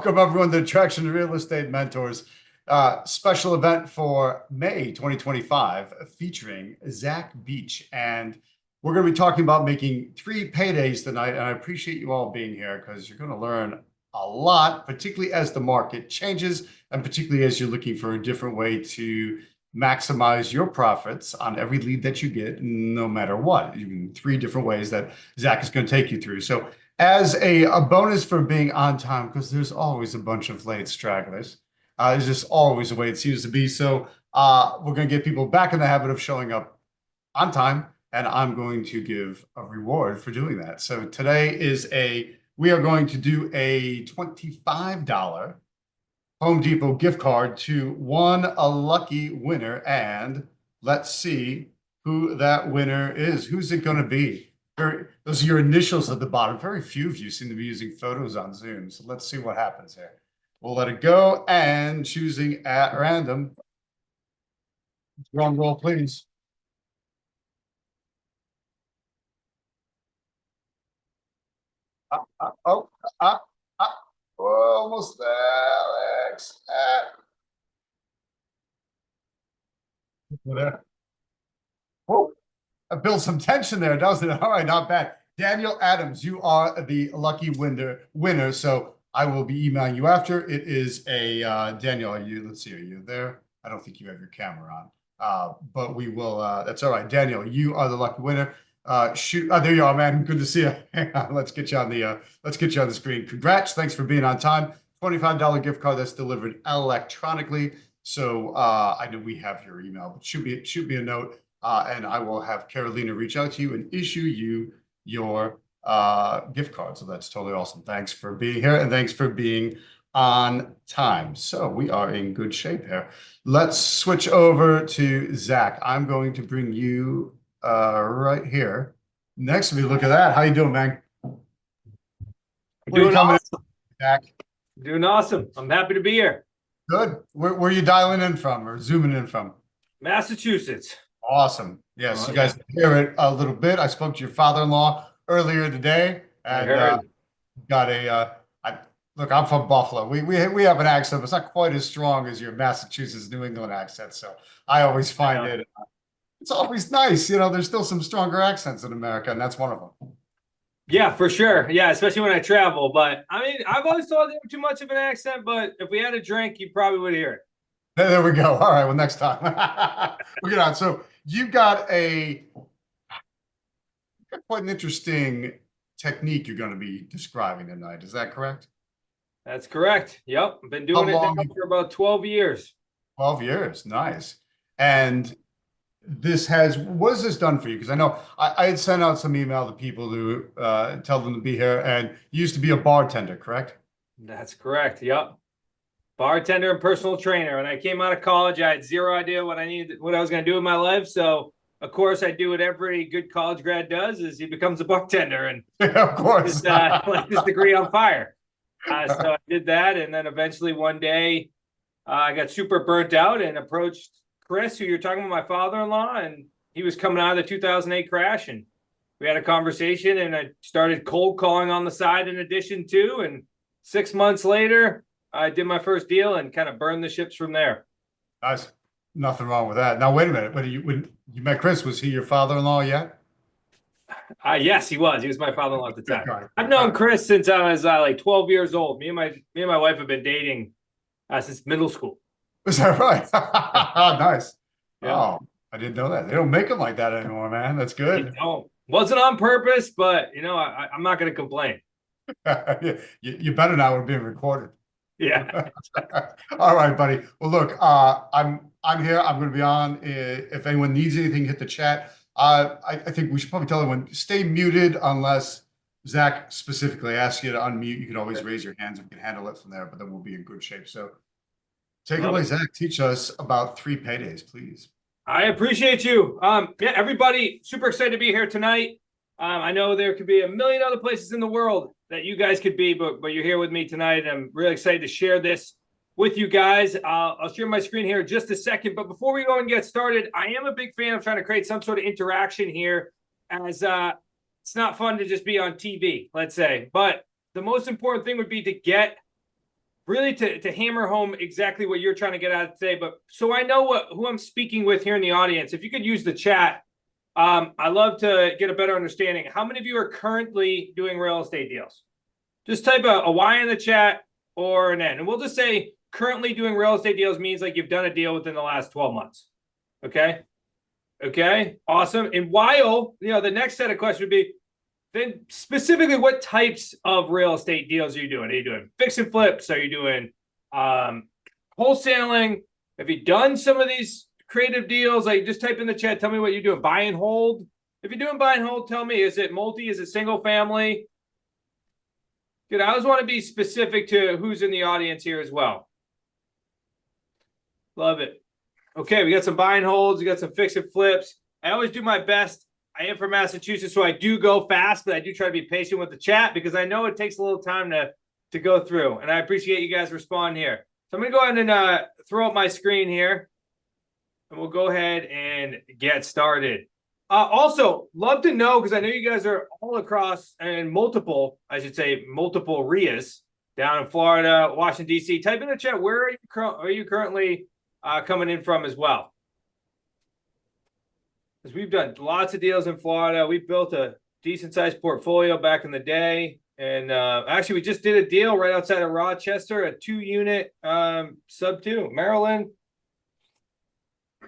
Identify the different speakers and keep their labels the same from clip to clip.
Speaker 1: Welcome, everyone, to Traction Real Estate Mentors special event for May 2025 featuring Zach Beach. And we're going to be talking about making 3 paydays tonight. And I appreciate you all being here because you're going to learn a lot, particularly as the market changes and particularly as you're looking for a different way to maximize your profits on every lead that you get, no matter what. Even 3 different ways that Zach is going to take you through. So as a bonus for being on time, because there's always a bunch of late stragglers. There's just always a way it seems to be. So we're going to get people back in the habit of showing up on time, and I'm going to give a reward for doing that. So today we are going to do a $25 Home Depot gift card to a lucky winner, and let's see who that winner is. Who's it going to be? Those are your initials at the bottom. Very few of you seem to be using photos on Zoom. So let's see what happens here. We'll let it go and choosing at random. Drum roll, please. Oh, almost there, Alex. Whoa. Build some tension there, doesn't it? All right, not bad. Daniel Adams, you are the lucky winner. So I will be emailing you after. It is a Daniel. Let's see, are you there? I don't think you have your camera on. But we will. That's all right, Daniel. You are the lucky winner. Shoot. There you are, man. Good to see you. Hang on, let's get you on the screen. Congrats. Thanks for being on time. $25 gift card that's delivered electronically. So I know we have your email, but shoot me a note. And I will have Carolina reach out to you and issue you your gift card. So that's totally awesome. Thanks for being here and thanks for being on time. So we are in good shape here. Let's switch over to Zach. I'm going to bring you right here next to me. Look at that. How you doing, man?
Speaker 2: Doing awesome.
Speaker 1: Zach?
Speaker 2: Doing awesome. I'm happy to be here.
Speaker 1: Good. Where are you dialing in from or zooming in from?
Speaker 2: Massachusetts.
Speaker 1: Awesome. Yes, you guys hear it a little bit. I spoke to your father-in-law earlier today, and look, I'm from Buffalo. We have an accent, but it's not quite as strong as your Massachusetts, New England accent. So I always find it's always nice. You know, there's still some stronger accents in America, and that's one of them.
Speaker 2: Yeah, for sure. Yeah, especially when I travel. But I mean, I've always thought they were too much of an accent, but if we had a drink, you probably would hear it.
Speaker 1: There we go. All right. Well, next time. We'll get on. So you've got quite an interesting technique you're going to be describing tonight. Is that correct?
Speaker 2: That's correct. Yep. I've been doing it now for about 12 years.
Speaker 1: 12 years. Nice. And what has this done for you? Because I know I had sent out some email to people to tell them to be here, and you used to be a bartender, correct?
Speaker 2: That's correct. Yep. Bartender and personal trainer. When I came out of college, I had zero idea what I was going to do in my life. So, of course, I do what every good college grad does: is he becomes a bartender, and
Speaker 1: of course,
Speaker 2: light his degree on fire. So I did that, and then eventually one day, I got super burnt out and approached Chris, who you're talking about, my father-in-law, and he was coming out of the 2008 crash, and we had a conversation, and I started cold calling on the side in addition to, and 6 months later, I did my first deal and kind of burned the ships from there.
Speaker 1: Nice. Nothing wrong with that. Now, wait a minute. When you met Chris, was he your father-in-law yet?
Speaker 2: Yes, he was. He was my father-in-law at the time. I've known Chris since I was like 12 years old. Me and my wife have been dating since middle school.
Speaker 1: Is that right? Nice.
Speaker 2: Yeah.
Speaker 1: Oh, I didn't know that. They don't make them like that anymore, man. That's good.
Speaker 2: Wasn't on purpose, but I'm not going to complain.
Speaker 1: You better not. We're being recorded.
Speaker 2: Yeah.
Speaker 1: All right, buddy. Well, look, I'm here. I'm going to be on. If anyone needs anything, hit the chat. I think we should probably tell everyone, stay muted unless Zach specifically asks you to unmute. You can always raise your hands. We can handle it from there, but then we'll be in good shape. So take it away, Zach. Teach us about 3 paydays, please.
Speaker 2: I appreciate you. Yeah, everybody, super excited to be here tonight. I know there could be a million other places in the world that you guys could be, but you're here with me tonight. I'm really excited to share this with you guys. I'll share my screen here in just a second. But before we go and get started, I am a big fan of trying to create some sort of interaction here, as it's not fun to just be on TV, let's say. But the most important thing would be to get really to hammer home exactly what you're trying to get at today, but so I know who I'm speaking with here in the audience, if you could use the chat, I love to get a better understanding. How many of you are currently doing real estate deals? Just type a Y in the chat or an N. And we'll just say currently doing real estate deals means like you've done a deal within the last 12 months. Okay. Okay. Awesome. And while, the next set of questions would be, then specifically what types of real estate deals are you doing? Are you doing fix and flips? Are you doing wholesaling? Have you done some of these creative deals? Like, just type in the chat, tell me what you're doing. Buy and hold. If you're doing buy and hold, tell me, is it multi? Is it single family? Good. I always want to be specific to who's in the audience here as well. Love it. Okay, we got some buy and holds. We got some fix and flips. I always do my best. I am from Massachusetts, so I do go fast, but I do try to be patient with the chat because I know it takes a little time to go through. And I appreciate you guys responding here. So I'm going to go ahead and throw up my screen here. And we'll go ahead and get started. Also, love to know, because I know you guys are all across and multiple RIAs down in Florida, Washington, D.C. Type in the chat, where are you currently coming in from as well? Because we've done lots of deals in Florida. We built a decent-sized portfolio back in the day. And actually, we just did a deal right outside of Rochester, a 2-unit sub-2, Maryland.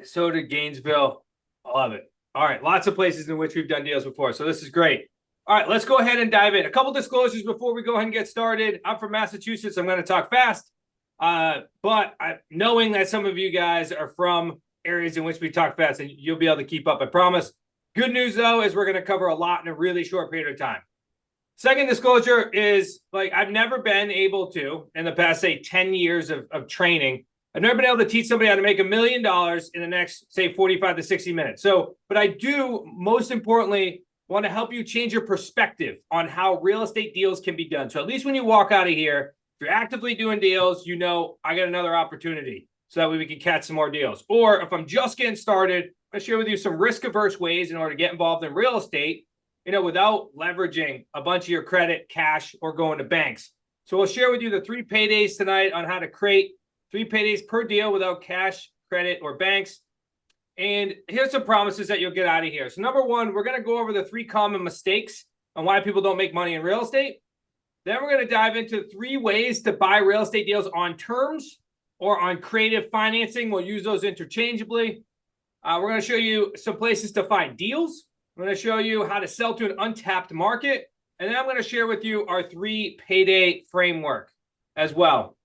Speaker 2: So did Gainesville. I love it. All right, lots of places in which we've done deals before, so this is great. All right, let's go ahead and dive in. A couple disclosures before we go ahead and get started. I'm from Massachusetts. I'm going to talk fast, but knowing that some of you guys are from areas in which we talk fast, and you'll be able to keep up, I promise. Good news, though, is we're going to cover a lot in a really short period of time. Second disclosure is, like, I've never been able to, in the past, say, 10 years of training, I've never been able to teach somebody how to make $1 million in the next, say, 45 to 60 minutes. So, but I do, most importantly, want to help you change your perspective on how real estate deals can be done. So at least when you walk out of here, if you're actively doing deals, I got another opportunity so that way we can catch some more deals. Or if I'm just getting started, I'll share with you some risk-averse ways in order to get involved in real estate, without leveraging a bunch of your credit, cash, or going to banks. So we'll share with you the 3 paydays tonight on how to create 3 paydays per deal without cash, credit, or banks. And here's some promises that you'll get out of here. So number 1, we're going to go over the 3 common mistakes on why people don't make money in real estate. Then we're going to dive into 3 ways to buy real estate deals on terms or on creative financing. We'll use those interchangeably. We're going to show you some places to find deals. I'm going to show you how to sell to an untapped market. And then I'm going to share with you our 3 payday framework as well.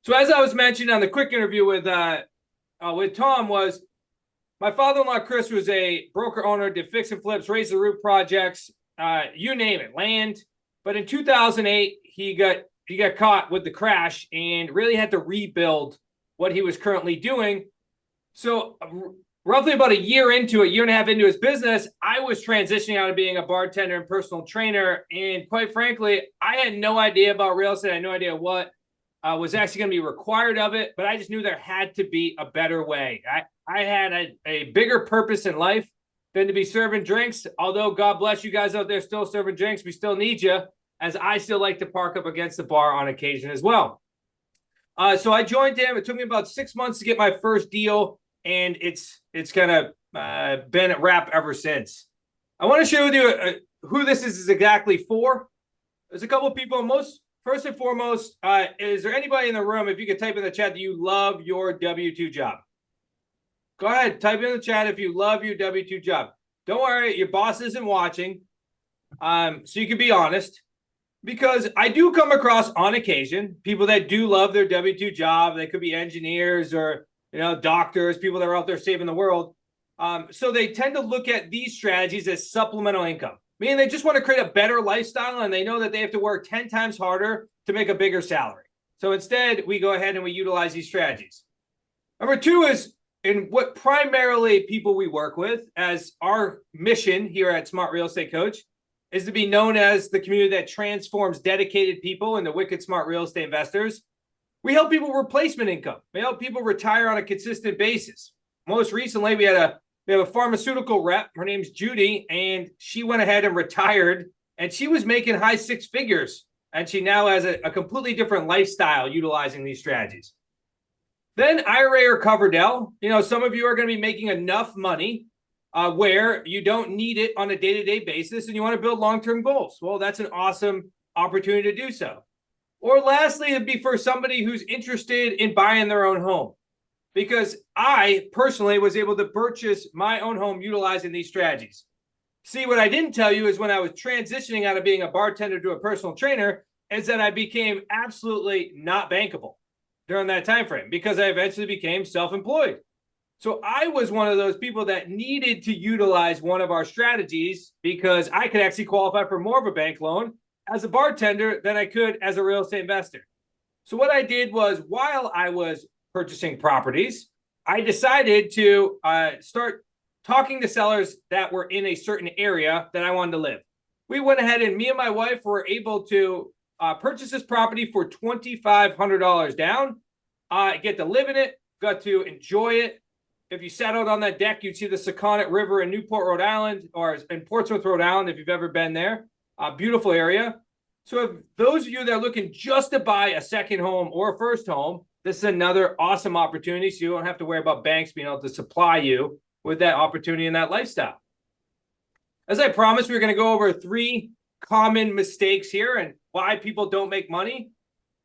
Speaker 2: So as I was mentioning on the quick interview with Tom, was my father-in-law, Chris, was a broker owner, did fix and flips, raise the roof projects, you name it, land. But in 2008, he got caught with the crash and really had to rebuild what he was currently doing. So roughly about a year and a half into his business, I was transitioning out of being a bartender and personal trainer. And quite frankly, I had no idea about real estate. I had no idea what was actually going to be required of it, but I just knew there had to be a better way. I had a bigger purpose in life than to be serving drinks. Although God bless you guys out there still serving drinks, we still need you, as I still like to park up against the bar on occasion as well. So I joined him. It took me about 6 months to get my first deal, and it's kind of been a wrap ever since. I want to share with you who this is exactly for. There's a couple of people. First and foremost, is there anybody in the room, if you could type in the chat, that you love your W-2 job? Go ahead, type in the chat if you love your W-2 job. Don't worry, your boss isn't watching, so you can be honest. Because I do come across on occasion people that do love their W-2 job. They could be engineers or doctors, people that are out there saving the world. So they tend to look at these strategies as supplemental income. Meaning they just want to create a better lifestyle, and they know that they have to work 10 times harder to make a bigger salary. So instead, we go ahead and we utilize these strategies. Number 2 is, in what primarily people we work with, as our mission here at Smart Real Estate Coach is to be known as the community that transforms dedicated people into wicked smart real estate investors. We help people replacement income. We help people retire on a consistent basis. Most recently, we have a pharmaceutical rep. Her name's Judy, and she went ahead and retired, and she was making high 6 figures and she now has a completely different lifestyle utilizing these strategies. Then IRA or Coverdell, some of you are going to be making enough money where you don't need it on a day-to-day basis and you want to build long-term goals. Well, that's an awesome opportunity to do so. Or lastly, it'd be for somebody who's interested in buying their own home. Because I personally was able to purchase my own home utilizing these strategies. See, what I didn't tell you is when I was transitioning out of being a bartender to a personal trainer, is that I became absolutely not bankable during that time frame because I eventually became self-employed. So I was one of those people that needed to utilize one of our strategies because I could actually qualify for more of a bank loan as a bartender than I could as a real estate investor. So what I did was, while I was purchasing properties, I decided to start talking to sellers that were in a certain area that I wanted to live. We went ahead and me and my wife were able to purchase this property for $2,500 down. Get to live in it, got to enjoy it. If you sat out on that deck, you'd see the Sakonnet River in Newport, Rhode Island, or in Portsmouth, Rhode Island, if you've ever been there. Beautiful area. So if those of you that are looking just to buy a second home or a first home, this is another awesome opportunity. So you don't have to worry about banks being able to supply you with that opportunity and that lifestyle. As I promised, we're going to go over 3 common mistakes here and why people don't make money.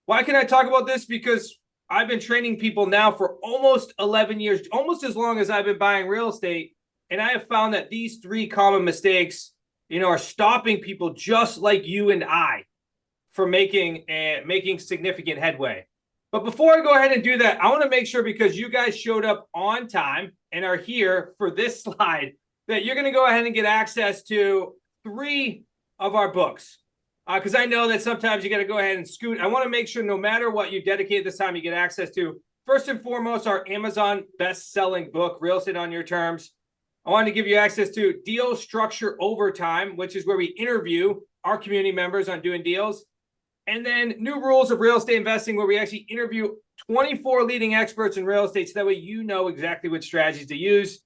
Speaker 2: Why can I talk about this? Because I've been training people now for almost 11 years, almost as long as I've been buying real estate. And I have found that these 3 common mistakes, are stopping people just like you and I from making significant headway. But before I go ahead and do that, I want to make sure, because you guys showed up on time and are here for this slide, that you're going to go ahead and get access to 3 of our books. Because I know that sometimes you got to go ahead and scoot. I want to make sure no matter what you dedicate this time, you get access to, first and foremost, our Amazon best-selling book, Real Estate on Your Terms. I wanted to give you access to Deal Structure Overtime, which is where we interview our community members on doing deals. And then New Rules of Real Estate Investing, where we actually interview 24 leading experts in real estate, so that way you know exactly which strategies to use.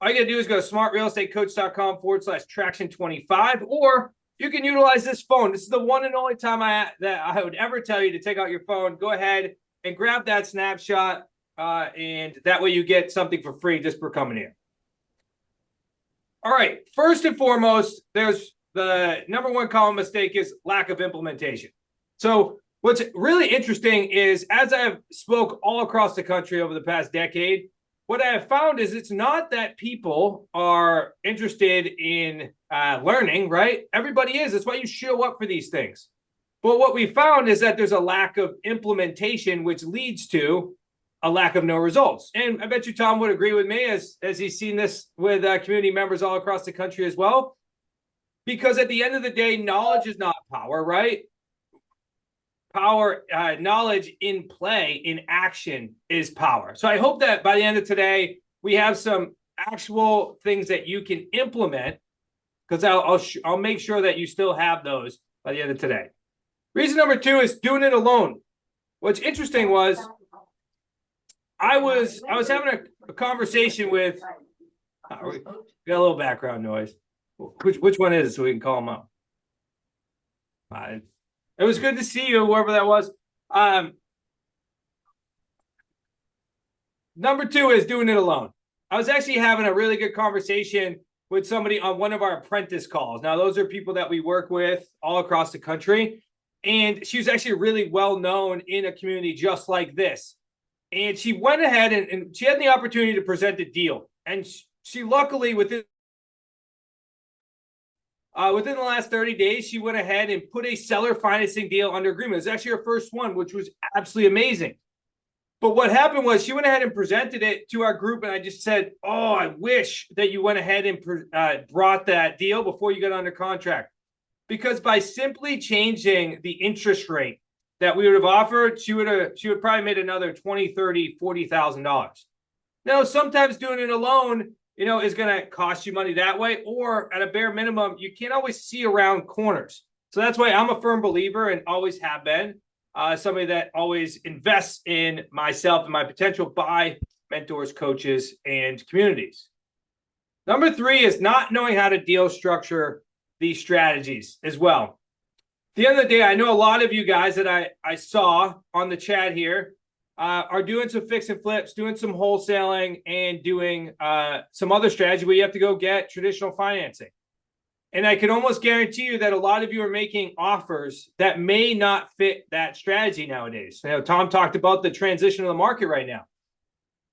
Speaker 2: All you got to do is go to smartrealestatecoach.com/traction25, or you can utilize this phone. This is the one and only time that I would ever tell you to take out your phone. Go ahead and grab that snapshot, and that way you get something for free just for coming here. All right, first and foremost, there's the number 1 common mistake is lack of implementation. So what's really interesting is, as I have spoke all across the country over the past decade, what I have found is it's not that people are interested in learning, right? Everybody is. That's why you show up for these things. But what we found is that there's a lack of implementation, which leads to a lack of no results. And I bet you Tom would agree with me, as he's seen this with community members all across the country as well. Because at the end of the day, knowledge is not power, right? Power, knowledge in play, in action is power. So I hope that by the end of today, we have some actual things that you can implement, because I'll make sure that you still have those by the end of today. Reason number 2 is doing it alone. What's interesting was I was having a conversation with, we got a little background noise. Which one is it, so we can call them out? It was good to see you, whoever that was. Number 2 is doing it alone. I was actually having a really good conversation with somebody on one of our apprentice calls. Now, those are people that we work with all across the country. And she was actually really well known in a community just like this. And she went ahead and she had the opportunity to present a deal. And she luckily, within the last 30 days, she went ahead and put a seller financing deal under agreement. It was actually her first one, which was absolutely amazing. But what happened was she went ahead and presented it to our group, and I just said, oh, I wish that you went ahead and brought that deal before you got under contract. Because by simply changing the interest rate that we would have offered, she would probably made another $20,000, $30,000, $40,000. Now, sometimes doing it alone, is going to cost you money that way, or at a bare minimum, you can't always see around corners. So that's why I'm a firm believer, and always have been, somebody that always invests in myself and my potential by mentors, coaches, and communities. Number 3 is not knowing how to deal structure these strategies as well. the end of the day, I know a lot of you guys that I saw on the chat here are doing some fix and flips, doing some wholesaling, and doing some other strategy where you have to go get traditional financing. And I can almost guarantee you that a lot of you are making offers that may not fit that strategy nowadays. You know, Tom talked about the transition of the market right now.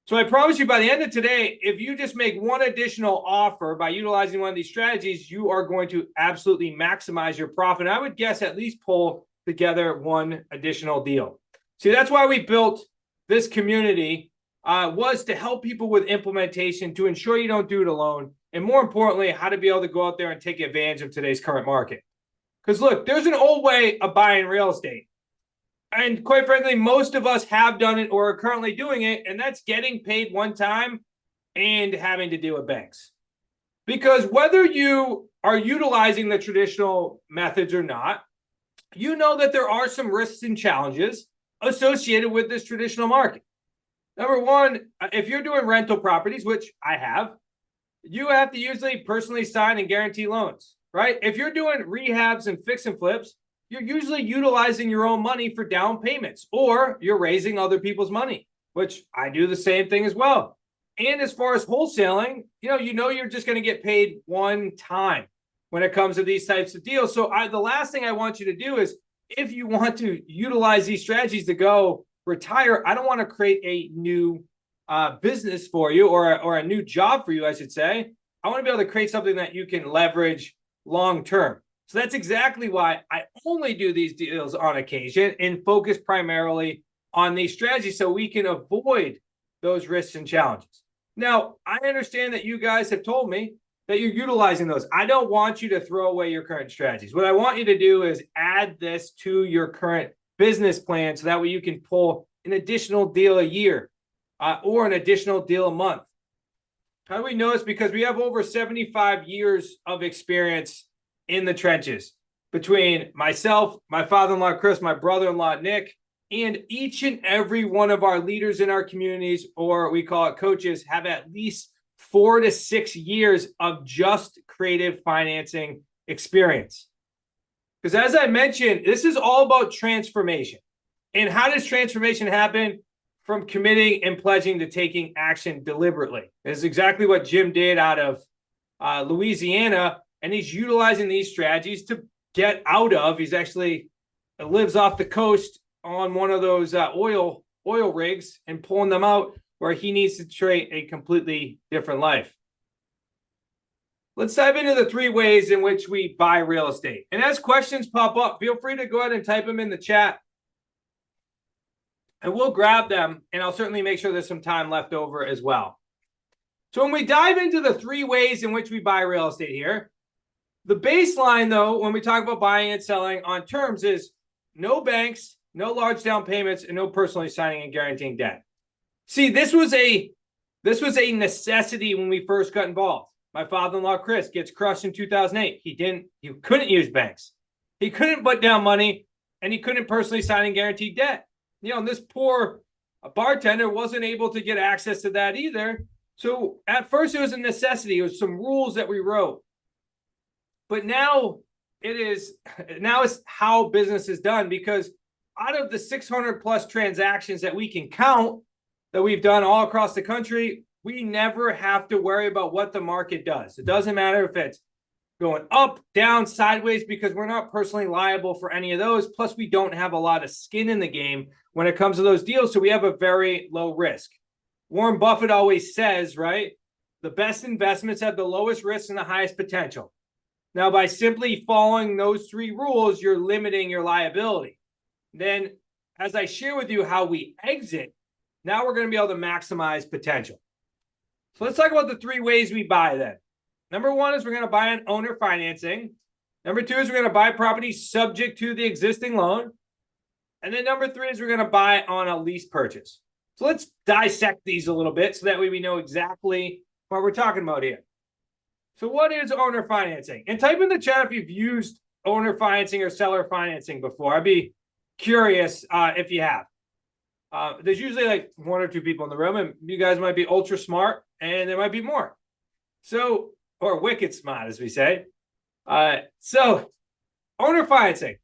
Speaker 2: So I promise you, by the end of today, if you just make one additional offer by utilizing one of these strategies, you are going to absolutely maximize your profit. And I would guess at least pull together one additional deal. See, that's why we built this community, was to help people with implementation, to ensure you don't do it alone, and more importantly, how to be able to go out there and take advantage of today's current market. Because look, there's an old way of buying real estate. And quite frankly, most of us have done it or are currently doing it, and that's getting paid one time and having to deal with banks. Because whether you are utilizing the traditional methods or not, you know that there are some risks and challenges associated with this traditional market. Number one, if you're doing rental properties, which I have, you have to usually personally sign and guarantee loans, right? If you're doing rehabs and fix and flips, you're usually utilizing your own money for down payments, or you're raising other people's money, which I do the same thing as well. And as far as wholesaling, you know you're just going to get paid one time when it comes to these types of deals. So the last thing I want you to do is, if you want to utilize these strategies to go retire, I don't want to create a new business for you, or a new job for you, I should say. I want to be able to create something that you can leverage long term. So that's exactly why I only do these deals on occasion and focus primarily on these strategies, so we can avoid those risks and challenges. Now, I understand that you guys have told me that you're utilizing those. I don't want you to throw away your current strategies. What I want you to do is add this to your current business plan, so that way you can pull an additional deal a year, or an additional deal a month. How do we know this? Because we have over 75 years of experience in the trenches between myself, my father-in-law, Chris, my brother-in-law, Nick, and each and every one of our leaders in our communities, or we call it coaches, have at least 4 to 6 years of just creative financing experience. Because as I mentioned, this is all about transformation. And how does transformation happen? From committing and pledging to taking action deliberately. This is exactly what Jim did out of Louisiana, and he's utilizing these strategies to get out of. He's actually lives off the coast on one of those oil rigs and pulling them out, where he needs to create a completely different life. Let's dive into the 3 ways in which we buy real estate. And as questions pop up, feel free to go ahead and type them in the chat, and we'll grab them, and I'll certainly make sure there's some time left over as well. So when we dive into the 3 ways in which we buy real estate here, the baseline, though, when we talk about buying and selling on terms, is no banks, no large down payments, and no personally signing and guaranteeing debt. See, this was a necessity when we first got involved. My father-in-law, Chris, gets crushed in 2008. He couldn't use banks. He couldn't put down money, and he couldn't personally sign and guarantee debt. And this poor bartender wasn't able to get access to that either. So at first it was a necessity. It was some rules that we wrote. But now it's how business is done, because out of the 600 plus transactions that we can count that we've done all across the country, we never have to worry about what the market does. It doesn't matter if it's going up, down, sideways, because we're not personally liable for any of those. Plus, we don't have a lot of skin in the game when it comes to those deals, so we have a very low risk. Warren Buffett always says, right, the best investments have the lowest risk and the highest potential. Now, by simply following those 3 rules, you're limiting your liability. Then, as I share with you how we exit, now we're going to be able to maximize potential. So let's talk about the 3 ways we buy then. Number 1 is we're going to buy on owner financing. Number 2 is we're going to buy property subject to the existing loan. And then number 3 is we're going to buy on a lease purchase. So let's dissect these a little bit, so that way we know exactly what we're talking about here. So what is owner financing? And type in the chat if you've used owner financing or seller financing before. I'd be curious if you have. There's usually like 1 or 2 people in the room, and you guys might be ultra smart, and there might be more. So, or wicked smart, as we say. So owner financing.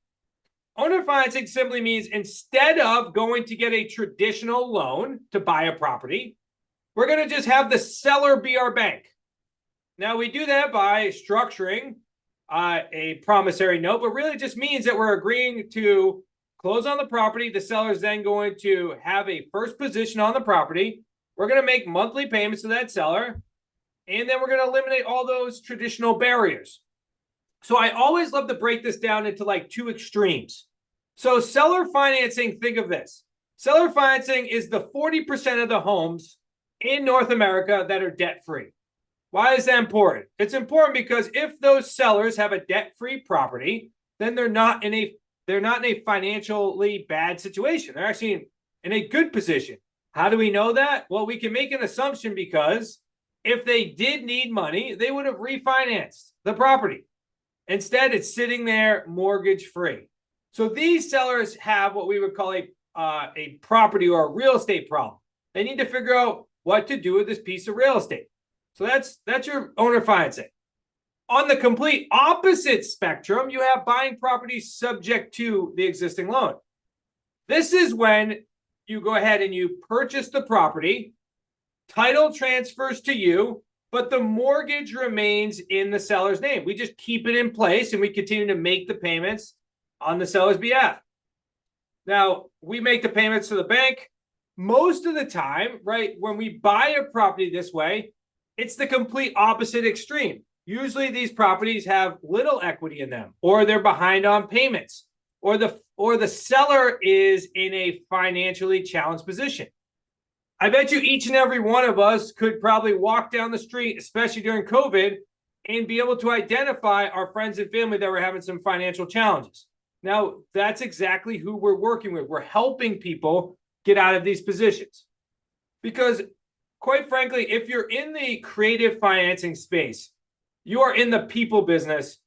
Speaker 2: Owner financing simply means instead of going to get a traditional loan to buy a property, we're going to just have the seller be our bank. Now, we do that by structuring a promissory note, but really just means that we're agreeing to close on the property. The seller is then going to have a first position on the property. We're going to make monthly payments to that seller, and then we're going to eliminate all those traditional barriers. So I always love to break this down into like two extremes. So seller financing, think of this. Seller financing is the 40% of the homes in North America that are debt-free. Why is that important? It's important because if those sellers have a debt-free property, then they're not in a financially bad situation. They're actually in a good position. How do we know that? Well, we can make an assumption because if they did need money, they would have refinanced the property. Instead, it's sitting there mortgage-free. So these sellers have what we would call a property or a real estate problem. They need to figure out what to do with this piece of real estate. So that's your owner financing. On the complete opposite spectrum, you have buying properties subject to the existing loan. This is when you go ahead and you purchase the property, title transfers to you, but the mortgage remains in the seller's name. We just keep it in place and we continue to make the payments on the seller's behalf. Now, we make the payments to the bank. Most of the time, right, when we buy a property this way, it's the complete opposite extreme. Usually these properties have little equity in them, or they're behind on payments, or the seller is in a financially challenged position. I bet you each and every one of us could probably walk down the street, especially during COVID, and be able to identify our friends and family that were having some financial challenges. Now, that's exactly who we're working with. We're helping people get out of these positions. Because, quite frankly, if you're in the creative financing space, you are in the people business,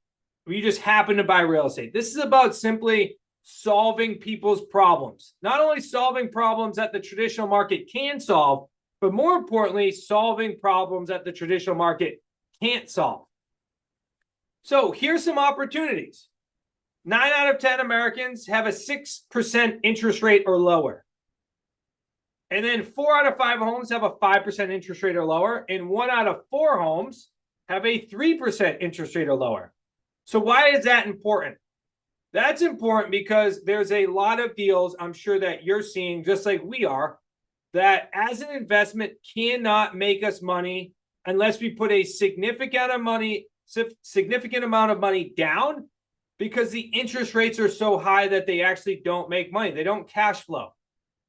Speaker 2: you just happen to buy real estate. This is about simply solving people's problems. Not only solving problems that the traditional market can solve, but more importantly, solving problems that the traditional market can't solve. So here's some opportunities. 9 out of 10 Americans have a 6% interest rate or lower. And then 4 out of 5 homes have a 5% interest rate or lower. And 1 out of 4 homes have a 3% interest rate or lower. So why is that important? That's important because there's a lot of deals I'm sure that you're seeing, just like we are, that as an investment cannot make us money unless we put a significant amount of money down, because the interest rates are so high that they actually don't make money. They don't cash flow.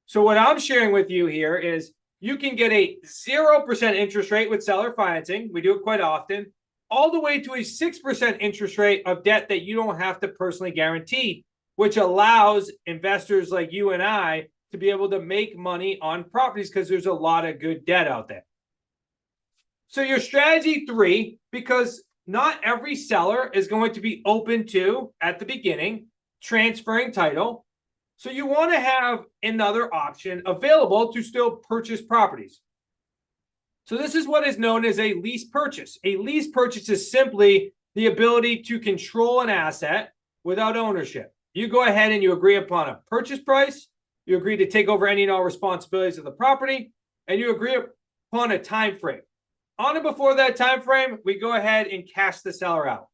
Speaker 2: So what I'm sharing with you here is you can get a 0% interest rate with seller financing. We do it quite often, all the way to a 6% interest rate of debt that you don't have to personally guarantee, which allows investors like you and I to be able to make money on properties because there's a lot of good debt out there. So your strategy 3, because not every seller is going to be open to, at the beginning, transferring title. So you want to have another option available to still purchase properties. So this is what is known as a lease purchase. A lease purchase is simply the ability to control an asset without ownership. You go ahead and you agree upon a purchase price, you agree to take over any and all responsibilities of the property, and you agree upon a time frame. On and before that time frame, we go ahead and cash the seller out.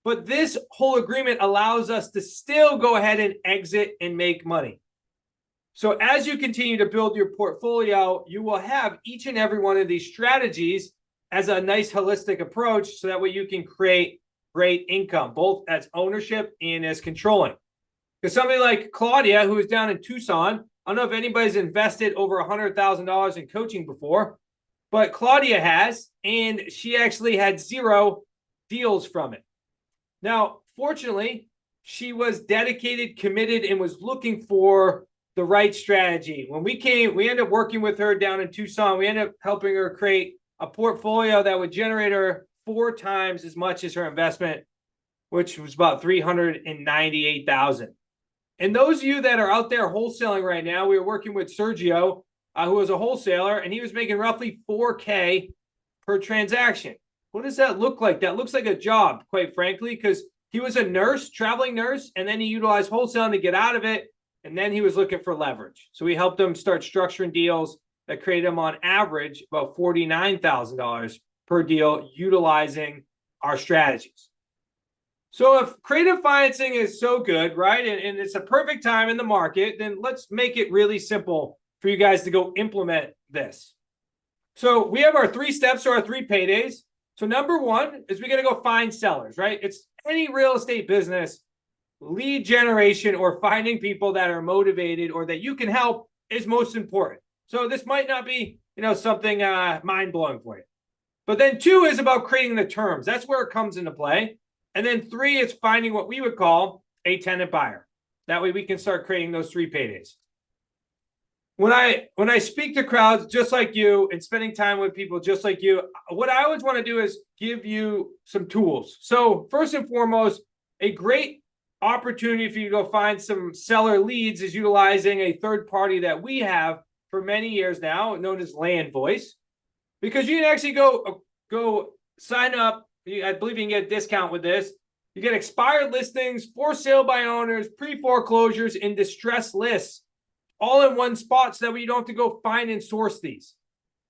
Speaker 2: But this whole agreement allows us to still go ahead and exit and make money. So as you continue to build your portfolio, you will have each and every one of these strategies as a nice holistic approach, so that way you can create great income, both as ownership and as controlling. Because somebody like Claudia, who is down in Tucson, I don't know if anybody's invested over $100,000 in coaching before, but Claudia has, and she actually had 0 deals from it. Now, fortunately, she was dedicated, committed, and was looking for the right strategy. When we ended up working with her down in Tucson. We ended up helping her create a portfolio that would generate her 4 times as much as her investment, which was about $398,000. And those of you that are out there wholesaling right now, we were working with Sergio, who was a wholesaler, and he was making roughly $4K per transaction. What does that look like? That looks like a job, quite frankly, because He was a nurse, traveling nurse, and then he utilized wholesaling to get out of it. And then he was looking for leverage. So we helped him start structuring deals that created him on average about $49,000 per deal utilizing our strategies. So if creative financing is so good, right, and it's a perfect time in the market, then let's make it really simple for you guys to go implement this. So we have our 3 steps or our 3 paydays. So number 1 is we got to go find sellers, right? It's any real estate business, lead generation or finding people that are motivated or that you can help is most important. So this might not be, something mind-blowing for you. But then 2 is about creating the terms. That's where it comes into play. And then 3 is finding what we would call a tenant buyer. That way we can start creating those 3 paydays. When I speak to crowds just like you and spending time with people just like you, what I always want to do is give you some tools. So first and foremost, a great opportunity for you to go find some seller leads is utilizing a third party that we have for many years now, known as Land Voice, because you can actually go sign up. I believe you can get a discount with this. You get expired listings, for sale by owners, pre-foreclosures, and distressed lists all in one spot so that way you don't have to go find and source these.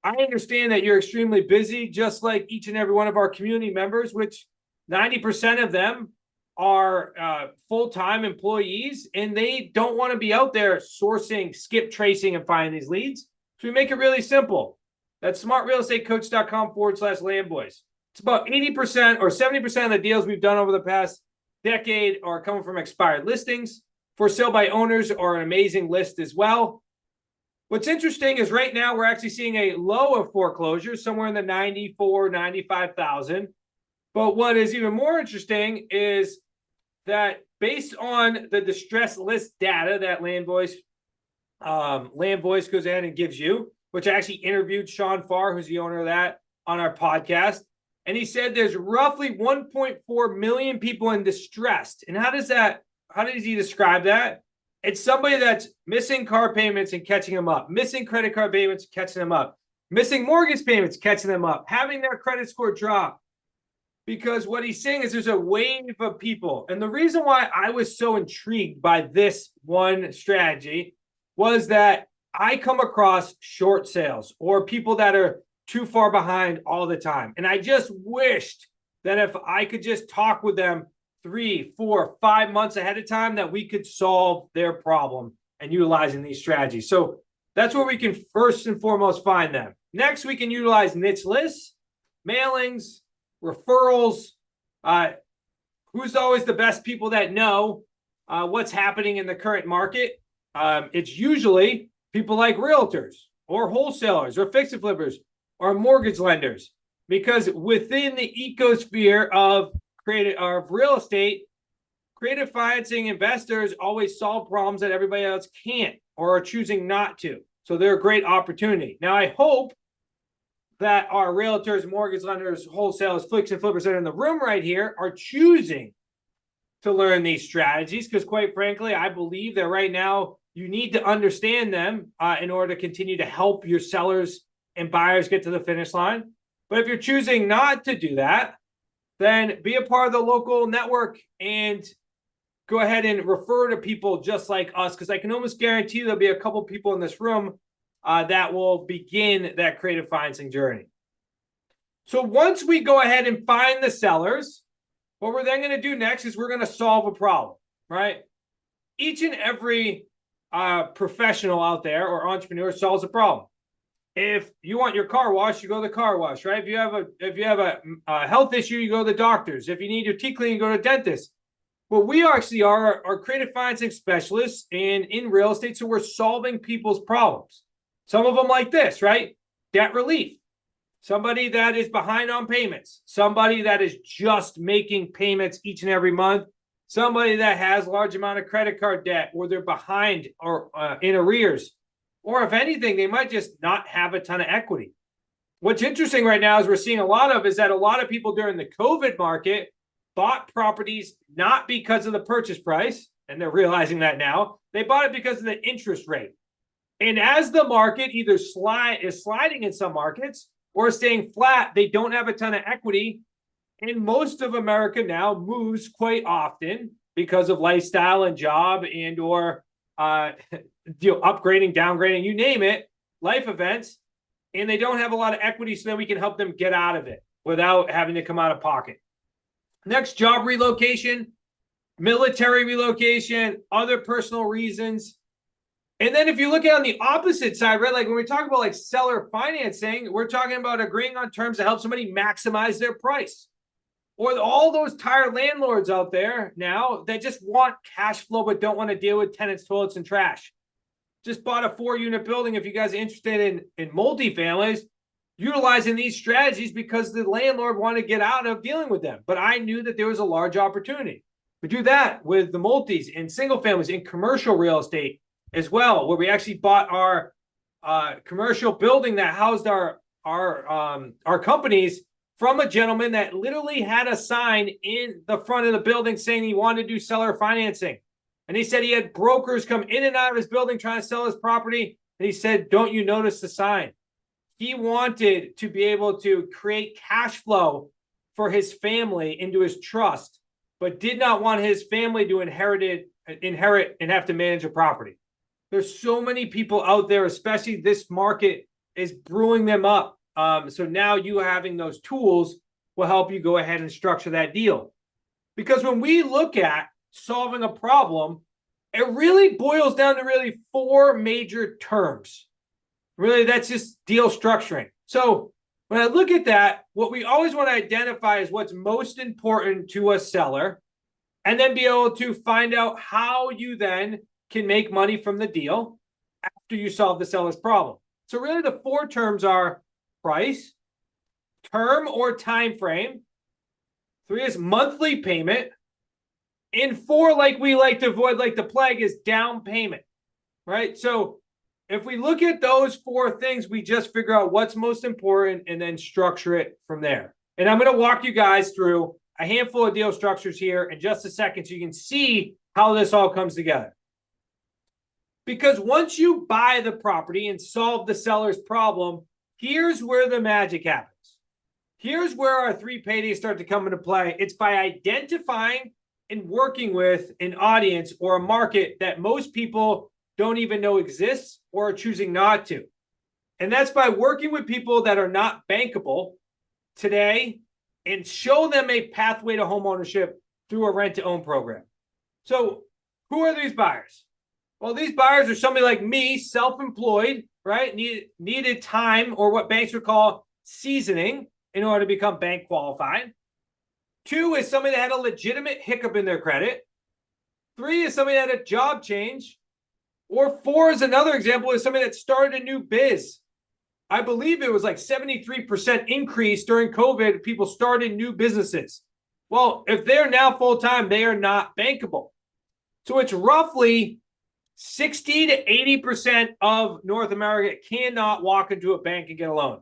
Speaker 2: I understand that you're extremely busy, just like each and every one of our community members, which 90% of them are full-time employees, and they don't want to be out there sourcing, skip tracing, and finding these leads. So we make it really simple. That's smartrealestatecoach.com/landboys. It's about 80% or 70% of the deals we've done over the past decade are coming from expired listings. For sale by owners are an amazing list as well. What's interesting is right now we're actually seeing a low of foreclosures, somewhere in the 94, 95,000. But what is even more interesting is that based on the distress list data that Land Voice goes in and gives you, which I actually interviewed Sean Farr, who's the owner of that, on our podcast. And he said there's roughly 1.4 million people in distress. And how does he describe that? It's somebody that's missing car payments and catching them up, missing credit card payments, catching them up, missing mortgage payments, catching them up, having their credit score drop. Because what he's saying is there's a wave of people. And the reason why I was so intrigued by this one strategy was that I come across short sales or people that are too far behind all the time. And I just wished that if I could just talk with them 3, 4, 5 months ahead of time, that we could solve their problem and utilizing these strategies. So that's where we can first and foremost find them. Next, we can utilize niche lists, mailings, referrals. Who's always the best people that know what's happening in the current market? It's usually people like realtors or wholesalers or fix and flippers or mortgage lenders, because within the ecosphere of real estate, creative financing investors always solve problems that everybody else can't or are choosing not to. So they're a great opportunity. Now, I hope that our realtors, mortgage lenders, wholesalers, fix and flippers that are in the room right here are choosing to learn these strategies, because quite frankly, I believe that right now you need to understand them in order to continue to help your sellers and buyers get to the finish line. But if you're choosing not to do that, then be a part of the local network and go ahead and refer to people just like us, because I can almost guarantee there'll be a couple people in this room that will begin that creative financing journey. So once we go ahead and find the sellers, what we're then going to do next is we're going to solve a problem, right? Each and every professional out there or entrepreneur solves a problem. If you want your car washed, you go to the car wash, right? If you have a health issue, you go to the doctors. If you need your teeth cleaned, you go to a dentist. Well, we actually are creative financing specialists in real estate, so we're solving people's problems. Some of them like this, right? Debt relief. Somebody that is behind on payments. Somebody that is just making payments each and every month. Somebody that has a large amount of credit card debt, or they're behind or in arrears. Or if anything, they might just not have a ton of equity. What's interesting right now is we're seeing a lot of people during the COVID market bought properties not because of the purchase price, and they're realizing that now. They bought it because of the interest rate. And as the market either is sliding in some markets or staying flat, they don't have a ton of equity. And most of America now moves quite often because of lifestyle and job and or upgrading, downgrading, you name it, life events, and they don't have a lot of equity, so then we can help them get out of it without having to come out of pocket. Next, job relocation, military relocation, other personal reasons. And then if you look at on the opposite side, right, like when we talk about like seller financing, we're talking about agreeing on terms to help somebody maximize their price. Or all those tired landlords out there now that just want cash flow but don't want to deal with tenants, toilets, and trash. Just bought a 4-unit building. If you guys are interested in multifamilies, utilizing these strategies because the landlord wanted to get out of dealing with them. But I knew that there was a large opportunity. We do that with the multis and single families in commercial real estate as well, where we actually bought our commercial building that housed our companies from a gentleman that literally had a sign in the front of the building saying he wanted to do seller financing. And he said he had brokers come in and out of his building trying to sell his property. And he said, don't you notice the sign? He wanted to be able to create cash flow for his family into his trust, but did not want his family to inherit and have to manage a property. There's so many people out there, especially this market is brewing them up. So now you having those tools will help you go ahead and structure that deal. Because when we look at solving a problem, it really boils down to really 4 major terms. Really, that's just deal structuring. So when I look at that, what we always want to identify is what's most important to a seller, and then be able to find out how you then can make money from the deal after you solve the seller's problem. So really the 4 terms are price, term or time frame. 3 is monthly payment. And 4, like we like to avoid like the plague, is down payment, right? So if we look at those 4 things, we just figure out what's most important and then structure it from there. And I'm going to walk you guys through a handful of deal structures here in just a second so you can see how this all comes together. Because once you buy the property and solve the seller's problem, here's where the magic happens. Here's where our 3 paydays start to come into play. It's by identifying and working with an audience or a market that most people don't even know exists or are choosing not to. And that's by working with people that are not bankable today and show them a pathway to homeownership through a rent-to-own program. So who are these buyers? Well, these buyers are somebody like me, self-employed, right? Needed time, or what banks would call seasoning, in order to become bank qualified. 2 is somebody that had a legitimate hiccup in their credit. 3 is somebody that had a job change. Or 4 is another example, is somebody that started a new biz. I believe it was like 73% increase during COVID. People started new businesses. Well, if they're now full-time, they are not bankable. So it's roughly 60 to 80% of North America cannot walk into a bank and get a loan.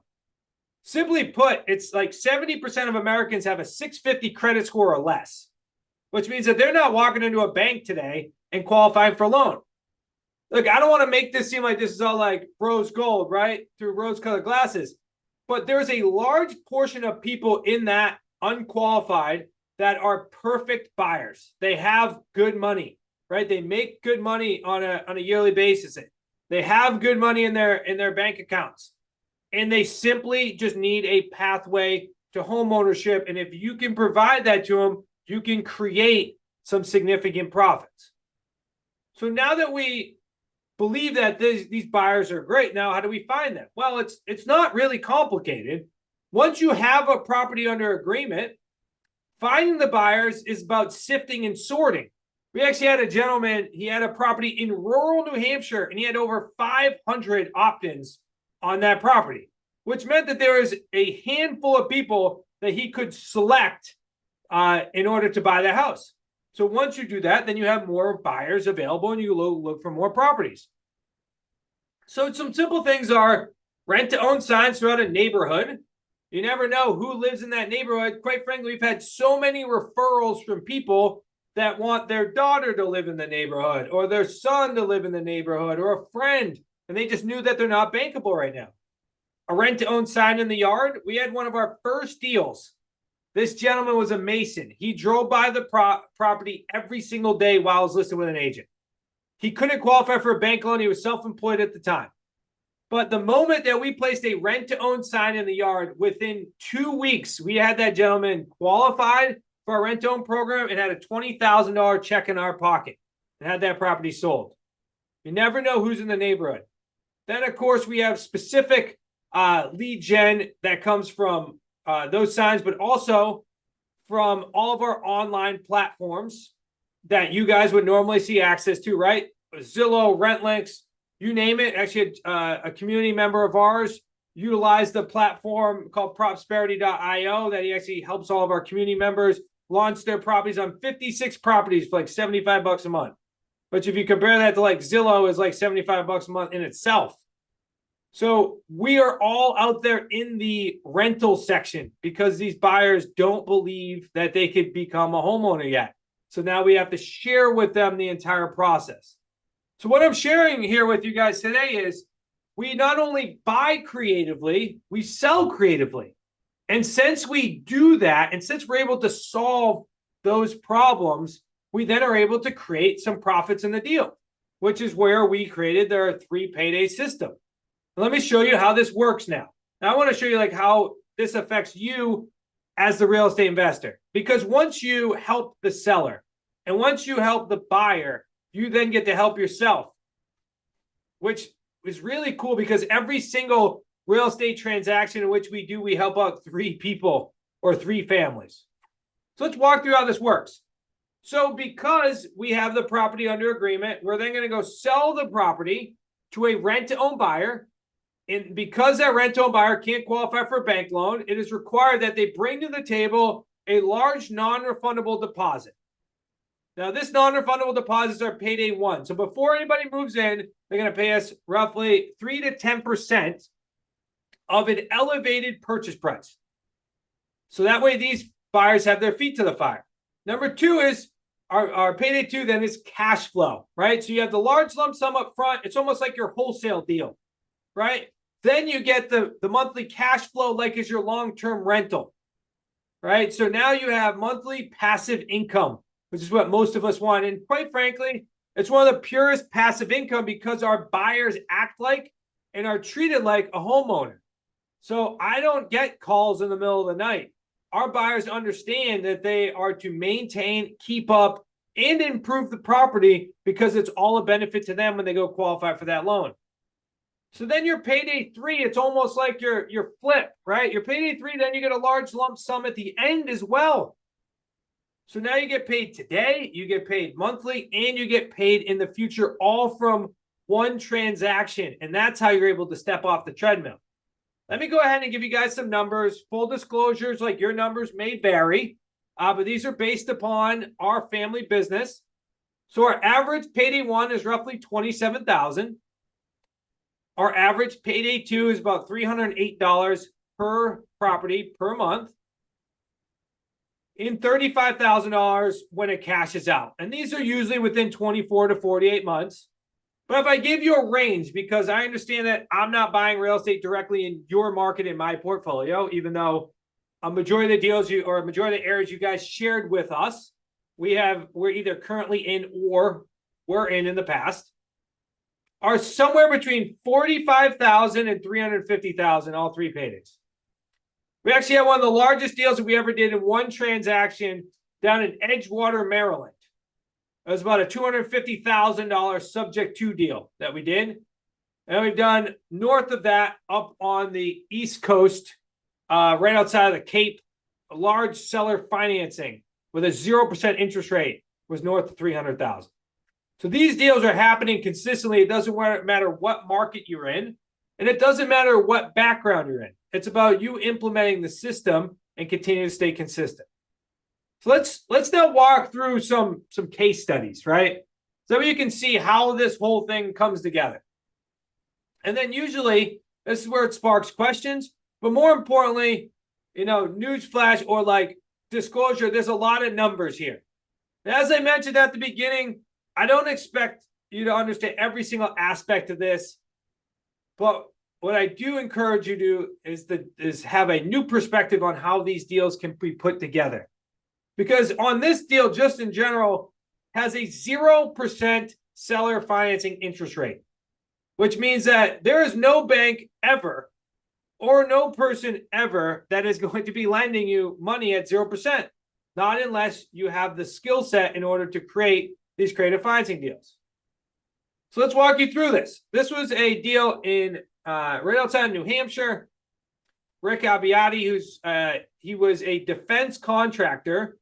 Speaker 2: Simply put, it's like 70% of Americans have a 650 credit score or less, which means that they're not walking into a bank today and qualifying for a loan. Look, I don't want to make this seem like this is all like rose gold, right? Through rose-colored glasses. But there's a large portion of people in that unqualified that are perfect buyers. They have good money, right? They make good money on a yearly basis. They have good money in their bank accounts. And they simply just need a pathway to home ownership. And if you can provide that to them, you can create some significant profits. So now that we believe that these buyers are great, now how do we find them? Well, it's not really complicated. Once you have a property under agreement, finding the buyers is about sifting and sorting. We actually had a gentleman, he had a property in rural New Hampshire, and he had over 500 opt-ins on that property, which meant that there was a handful of people that he could select in order to buy the house. So once you do that, then you have more buyers available and you look for more properties. So some simple things are rent-to-own signs throughout a neighborhood. You never know who lives in that neighborhood. Quite frankly, we've had so many referrals from people that want their daughter to live in the neighborhood or their son to live in the neighborhood or a friend, and they just knew that they're not bankable right now. A rent-to-own sign in the yard. We had one of our first deals This gentleman was a mason. He drove by the property every single day while I was listed with an agent. He couldn't qualify for a bank loan. He was self-employed at the time. But the moment that we placed a rent-to-own sign in the yard, within 2 weeks, we had that gentleman qualified for our rent-to-own program and had a $20,000 check in our pocket and had that property sold. You never know who's in the neighborhood. Then, of course, we have specific lead gen that comes from those signs, but also from all of our online platforms that you guys would normally see access to, right? Zillow, RentLinks, you name it. Actually, a community member of ours utilized the platform called prosperity.io that he actually helps all of our community members launch their properties on 56 properties for like $75 a month. But if you compare that to like Zillow is like $75 a month in itself. So we are all out there in the rental section because these buyers don't believe that they could become a homeowner yet. So now we have to share with them the entire process. So what I'm sharing here with you guys today is we not only buy creatively, we sell creatively. And since we do that, and since we're able to solve those problems, we then are able to create some profits in the deal, which is where we created their 3 payday system. Let me show you how this works now. Now I want to show you like how this affects you as the real estate investor. Because once you help the seller and once you help the buyer, you then get to help yourself, which is really cool because every single real estate transaction in which we do, we help out 3 people or 3 families. So let's walk through how this works. So because we have the property under agreement, we're then going to go sell the property to a rent-to-own buyer. And because that rent-to-own buyer can't qualify for a bank loan, it is required that they bring to the table a large non-refundable deposit. Now, this non-refundable deposits are payday 1. So before anybody moves in, they're going to pay us roughly 3 to 10% of an elevated purchase price. So that way these buyers have their feet to the fire. Number 2 is our payday 2 then is cash flow, right? So you have the large lump sum up front. It's almost like your wholesale deal, right? Then you get the monthly cash flow like is your long-term rental, right? So now you have monthly passive income, which is what most of us want. And quite frankly, it's one of the purest passive income because our buyers act like and are treated like a homeowner. So I don't get calls in the middle of the night. Our buyers understand that they are to maintain, keep up, and improve the property because it's all a benefit to them when they go qualify for that loan. So then your payday 3, it's almost like your flip, right? Your payday 3, then you get a large lump sum at the end as well. So now you get paid today, you get paid monthly, and you get paid in the future, all from one transaction. And that's how you're able to step off the treadmill. Let me go ahead and give you guys some numbers. Full disclosures, like your numbers may vary, but these are based upon our family business. So our average payday 1 is roughly $27,000. Our average payday 2 is about $308 per property per month. In $35,000 when it cashes out. And these are usually within 24 to 48 months. But if I give you a range, because I understand that I'm not buying real estate directly in your market in my portfolio, even though a majority of the deals or a majority of the areas you guys shared with us, we're either currently in or we're in the past, are somewhere between $45,000 and $350,000, all 3 paydays. We actually had one of the largest deals that we ever did in one transaction down in Edgewater, Maryland. It was about a $250,000 subject to deal that we did. And we've done north of that up on the East Coast, right outside of the Cape, a large seller financing with a 0% interest rate was north of $300,000. So these deals are happening consistently. It doesn't matter what market you're in, and it doesn't matter what background you're in. It's about you implementing the system and continue to stay consistent. So let's now walk through some case studies, right? So you can see how this whole thing comes together. And then usually this is where it sparks questions, but more importantly, newsflash or like disclosure, there's a lot of numbers here. And as I mentioned at the beginning, I don't expect you to understand every single aspect of this, but what I do encourage you to do is have a new perspective on how these deals can be put together. Because on this deal, just in general, has a 0% seller financing interest rate, which means that there is no bank ever or no person ever that is going to be lending you money at 0%, not unless you have the skill set in order to create these creative financing deals. So let's walk you through this. This was a deal in right outside of New Hampshire. Rick Abbiati, he was a defense contractor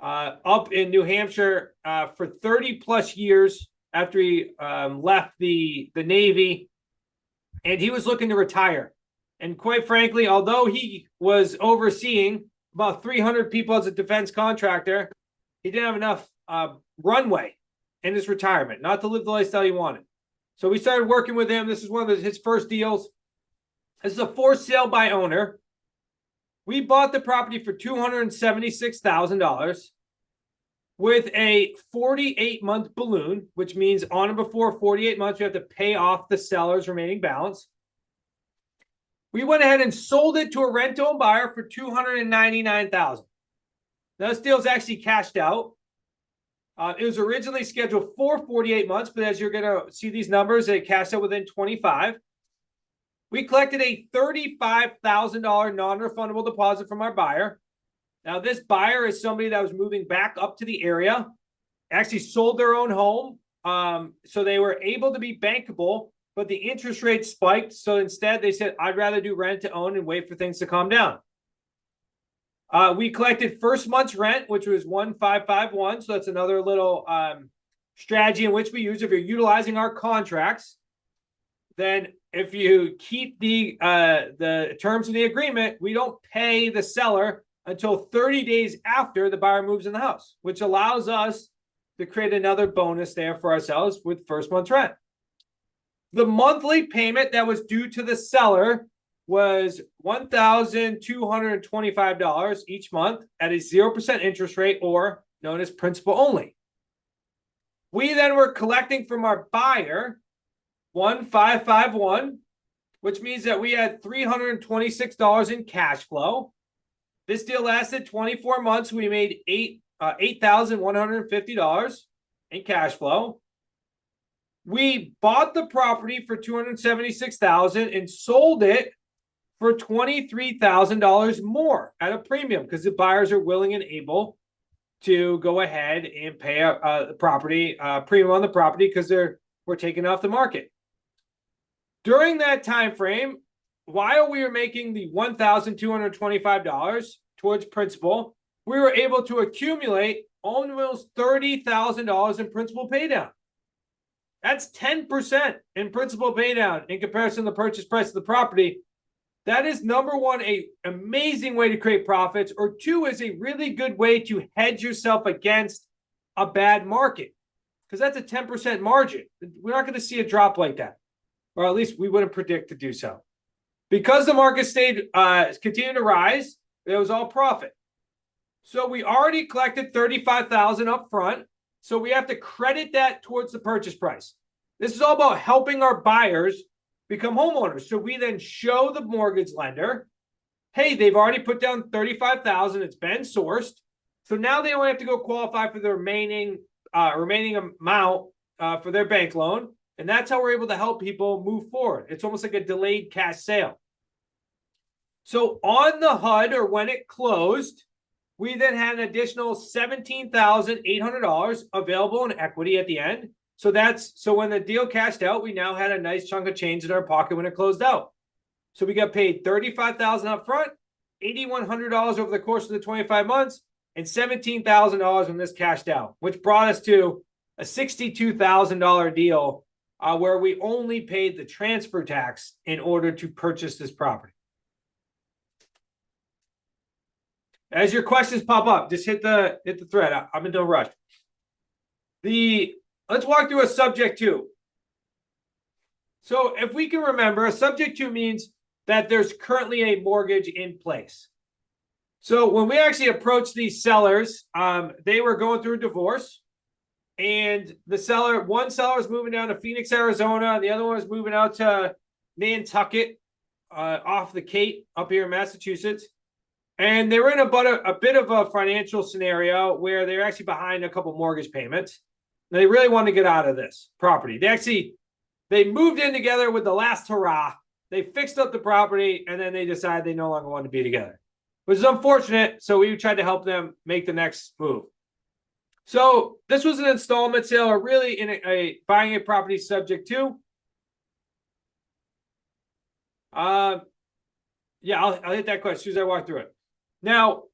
Speaker 2: up in New Hampshire for 30 plus years after he left the Navy, and he was looking to retire. And quite frankly, although he was overseeing about 300 people as a defense contractor, he didn't have enough runway in his retirement, not to live the lifestyle he wanted. So we started working with him. This is one of his first deals. This is a for sale by owner. We bought the property for $276,000 with a 48-month balloon, which means on and before 48 months, we have to pay off the seller's remaining balance. We went ahead and sold it to a rent-to-own buyer for $299,000. Now, this deal is actually cashed out. It was originally scheduled for 48 months, but as you're going to see these numbers, it cashed out within 25. We collected a $35,000 non-refundable deposit from our buyer. Now, this buyer is somebody that was moving back up to the area, actually sold their own home, so they were able to be bankable, but the interest rate spiked. So instead, they said, I'd rather do rent to own and wait for things to calm down. We collected first month's rent, which was $1,551. So that's another little strategy in which we use. If you're utilizing our contracts, then if you keep the terms of the agreement, we don't pay the seller until 30 days after the buyer moves in the house, which allows us to create another bonus there for ourselves with first month's rent. The monthly payment that was due to the seller was $1,225 each month at a 0% interest rate, or known as principal only. We then were collecting from our buyer $1,551, which means that we had $326 in cash flow. This deal lasted 24 months. We made $8,150 in cash flow. We bought the property for $276,000 and sold it for $23,000 more at a premium, because the buyers are willing and able to go ahead and pay a property premium on the property because we're taking it off the market. During that time frame, while we were making the $1,225 towards principal, we were able to accumulate almost $30,000 in principal paydown. That's 10% in principal paydown in comparison to the purchase price of the property. That is, number one, an amazing way to create profits, or two, is a really good way to hedge yourself against a bad market, because that's a 10% margin. We're not going to see a drop like that, or at least we wouldn't predict to do so. Because the market continued to rise, it was all profit. So we already collected $35,000 up front, so we have to credit that towards the purchase price. This is all about helping our buyers become homeowners. So we then show the mortgage lender, hey, they've already put down $35,000. It's been sourced. So now they only have to go qualify for the remaining amount for their bank loan. And that's how we're able to help people move forward. It's almost like a delayed cash sale. So on the HUD, or when it closed, we then had an additional $17,800 available in equity at the end. So when the deal cashed out, we now had a nice chunk of change in our pocket when it closed out. So we got paid $35,000 up front, $8,100 over the course of the 25 months, and $17,000 when this cashed out, which brought us to a $62,000 deal where we only paid the transfer tax in order to purchase this property. As your questions pop up, just hit the thread. I'm in no rush. Let's walk through a subject to. So if we can remember, a subject to means that there's currently a mortgage in place. So when we actually approached these sellers, they were going through a divorce, and one seller was moving down to Phoenix, Arizona, and the other one was moving out to Nantucket, off the Cape up here in Massachusetts. And they were in a bit of a financial scenario where they're actually behind a couple mortgage payments. They really wanted to get out of this property. They moved in together with the last hurrah. They fixed up the property, and then they decided they no longer wanted to be together, which is unfortunate. So we tried to help them make the next move. So this was an installment sale, or really in a buying a property subject to. Yeah, I'll hit that question as soon as I walk through it. Now,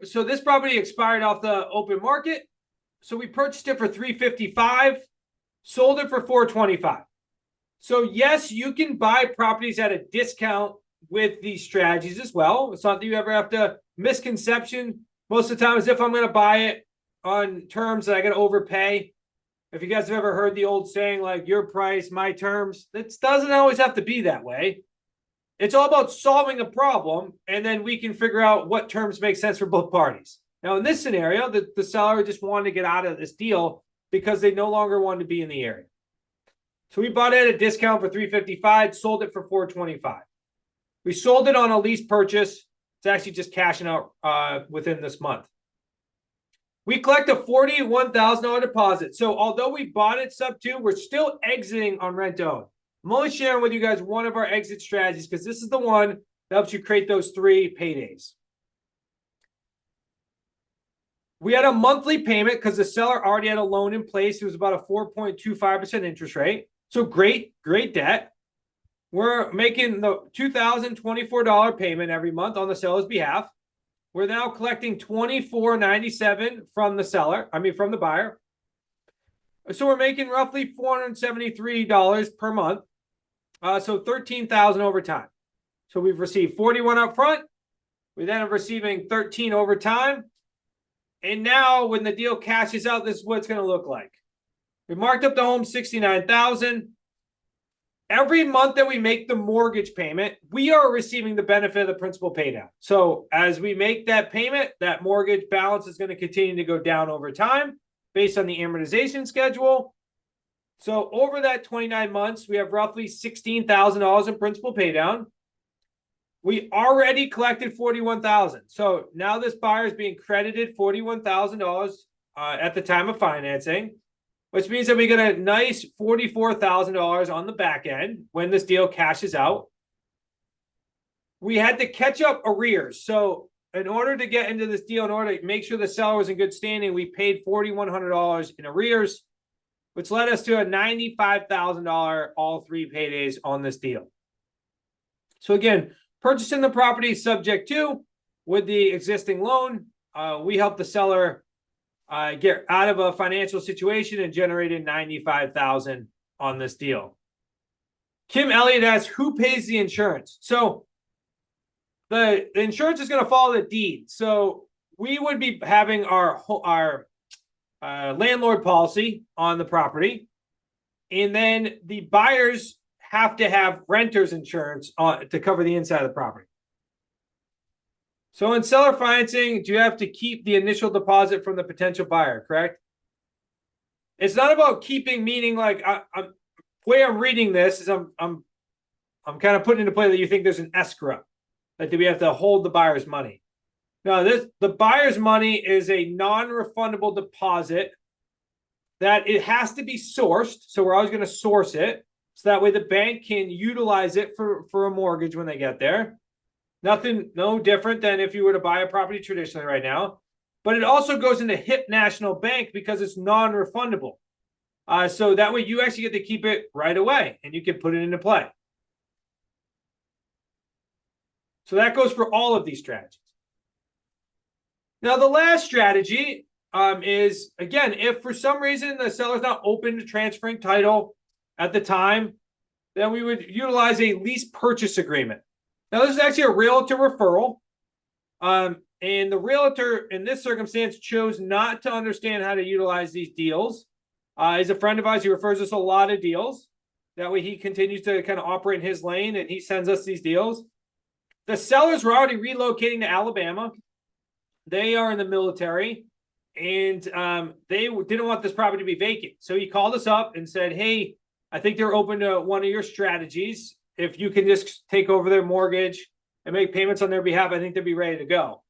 Speaker 2: so this property expired off the open market. So we purchased it for $355, sold it for $425. So yes, you can buy properties at a discount with these strategies as well. It's not that you ever have to. Misconception most of the time is if I'm going to buy it on terms that I got to overpay. If you guys have ever heard the old saying, like, your price, my terms, it doesn't always have to be that way. It's all about solving a problem, and then we can figure out what terms make sense for both parties. Now, in this scenario, the seller just wanted to get out of this deal because they no longer wanted to be in the area. So we bought it at a discount for $355, sold it for $425. We sold it on a lease purchase. It's actually just cashing out within this month. We collect a $41,000 deposit. So although we bought it sub 2, we're still exiting on rent own. I'm only sharing with you guys one of our exit strategies because this is the one that helps you create those 3 paydays. We had a monthly payment because the seller already had a loan in place. It was about a 4.25% interest rate. So great debt. We're making the $2,024 payment every month on the seller's behalf. We're now collecting $24.97 from the buyer. So we're making roughly $473 per month. So $13,000 over time. So we've received $41 up front. We then are receiving $13 over time. And now when the deal cashes out, this is what it's going to look like. We marked up the home $69,000. Every month that we make the mortgage payment, we are receiving the benefit of the principal pay down. So as we make that payment, that mortgage balance is going to continue to go down over time based on the amortization schedule. So over that 29 months, we have roughly $16,000 in principal pay down. We already collected $41,000. So now this buyer is being credited $41,000 at the time of financing, which means that we get a nice $44,000 on the back end when this deal cashes out. We had to catch up arrears. So in order to get into this deal, in order to make sure the seller was in good standing, we paid $4,100 in arrears, which led us to a $95,000 all 3 paydays on this deal. So again, purchasing the property subject to with the existing loan, we helped the seller get out of a financial situation and generated $95,000 on this deal. Kim Elliott asks, who pays the insurance? So the insurance is going to follow the deed. So we would be having our landlord policy on the property, and then the buyers have to have renter's insurance to cover the inside of the property. So in seller financing, do you have to keep the initial deposit from the potential buyer, correct? It's not about keeping, meaning like the way I'm reading this is I'm kind of putting into play that you think there's an escrow, like do we have to hold the buyer's money? No, the buyer's money is a non-refundable deposit that it has to be sourced. So we're always going to source it. So that way the bank can utilize it for a mortgage when they get there. No different than if you were to buy a property traditionally right now. But it also goes into HIP National Bank because it's non-refundable. So that way you actually get to keep it right away and you can put it into play. So that goes for all of these strategies. Now, the last strategy is, again, if for some reason the seller's not open to transferring title at the time, then we would utilize a lease purchase agreement. Now, this is actually a realtor referral. And the realtor in this circumstance chose not to understand how to utilize these deals. He's a friend of ours. He refers us a lot of deals. That way he continues to kind of operate in his lane and he sends us these deals. The sellers were already relocating to Alabama. They are in the military and they didn't want this property to be vacant. So he called us up and said, hey, I think they're open to one of your strategies. If you can just take over their mortgage and make payments on their behalf, I think they'd be ready to go.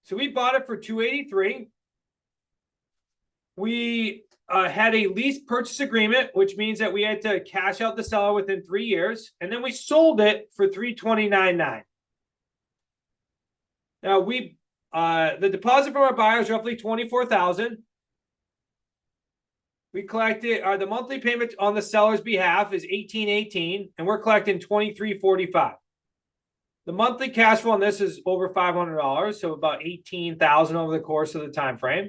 Speaker 2: So we bought it for $283,000. We had a lease purchase agreement, which means that we had to cash out the seller within 3 years, and then we sold it for $329,900. Now the deposit from our buyer is roughly $24,000. We collected the monthly payment on the seller's behalf is $1,818, and we're collecting $2,345. The monthly cash flow on this is over $500, so about $18,000 over the course of the time frame.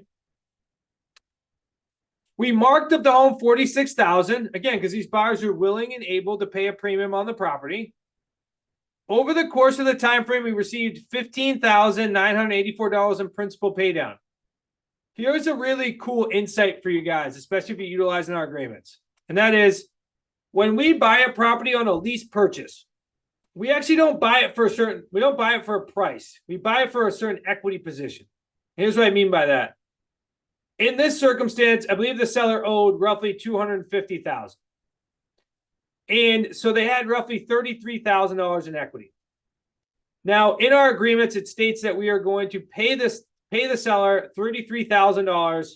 Speaker 2: We marked up the home $46,000 again because these buyers are willing and able to pay a premium on the property. Over the course of the time frame, we received $15,984 in principal pay down. Here's a really cool insight for you guys, especially if you're utilizing our agreements. And that is when we buy a property on a lease purchase, we actually don't buy it for we don't buy it for a price. We buy it for a certain equity position. Here's what I mean by that. In this circumstance, I believe the seller owed roughly $250,000. And so they had roughly $33,000 in equity. Now, in our agreements, it states that we are going to pay the seller $33,000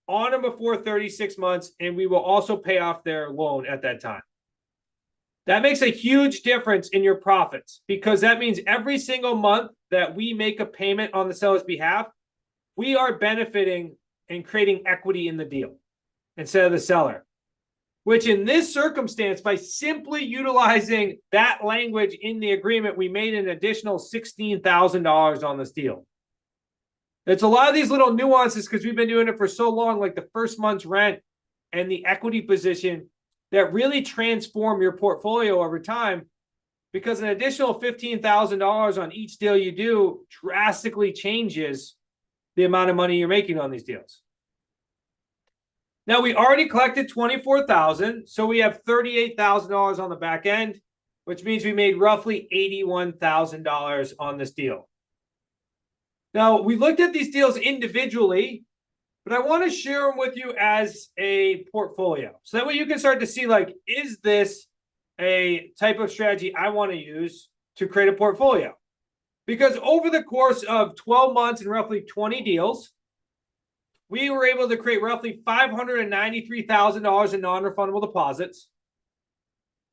Speaker 2: on or before 36 months, and we will also pay off their loan at that time. That makes a huge difference in your profits because that means every single month that we make a payment on the seller's behalf, we are benefiting and creating equity in the deal instead of the seller. Which in this circumstance, by simply utilizing that language in the agreement, we made an additional $16,000 on this deal. It's a lot of these little nuances because we've been doing it for so long, like the first month's rent and the equity position that really transform your portfolio over time because an additional $15,000 on each deal you do drastically changes the amount of money you're making on these deals. Now, we already collected $24,000, so we have $38,000 on the back end, which means we made roughly $81,000 on this deal. Now, we looked at these deals individually, but I want to share them with you as a portfolio. So that way you can start to see, like, is this a type of strategy I want to use to create a portfolio? Because over the course of 12 months and roughly 20 deals, we were able to create roughly $593,000 in non-refundable deposits,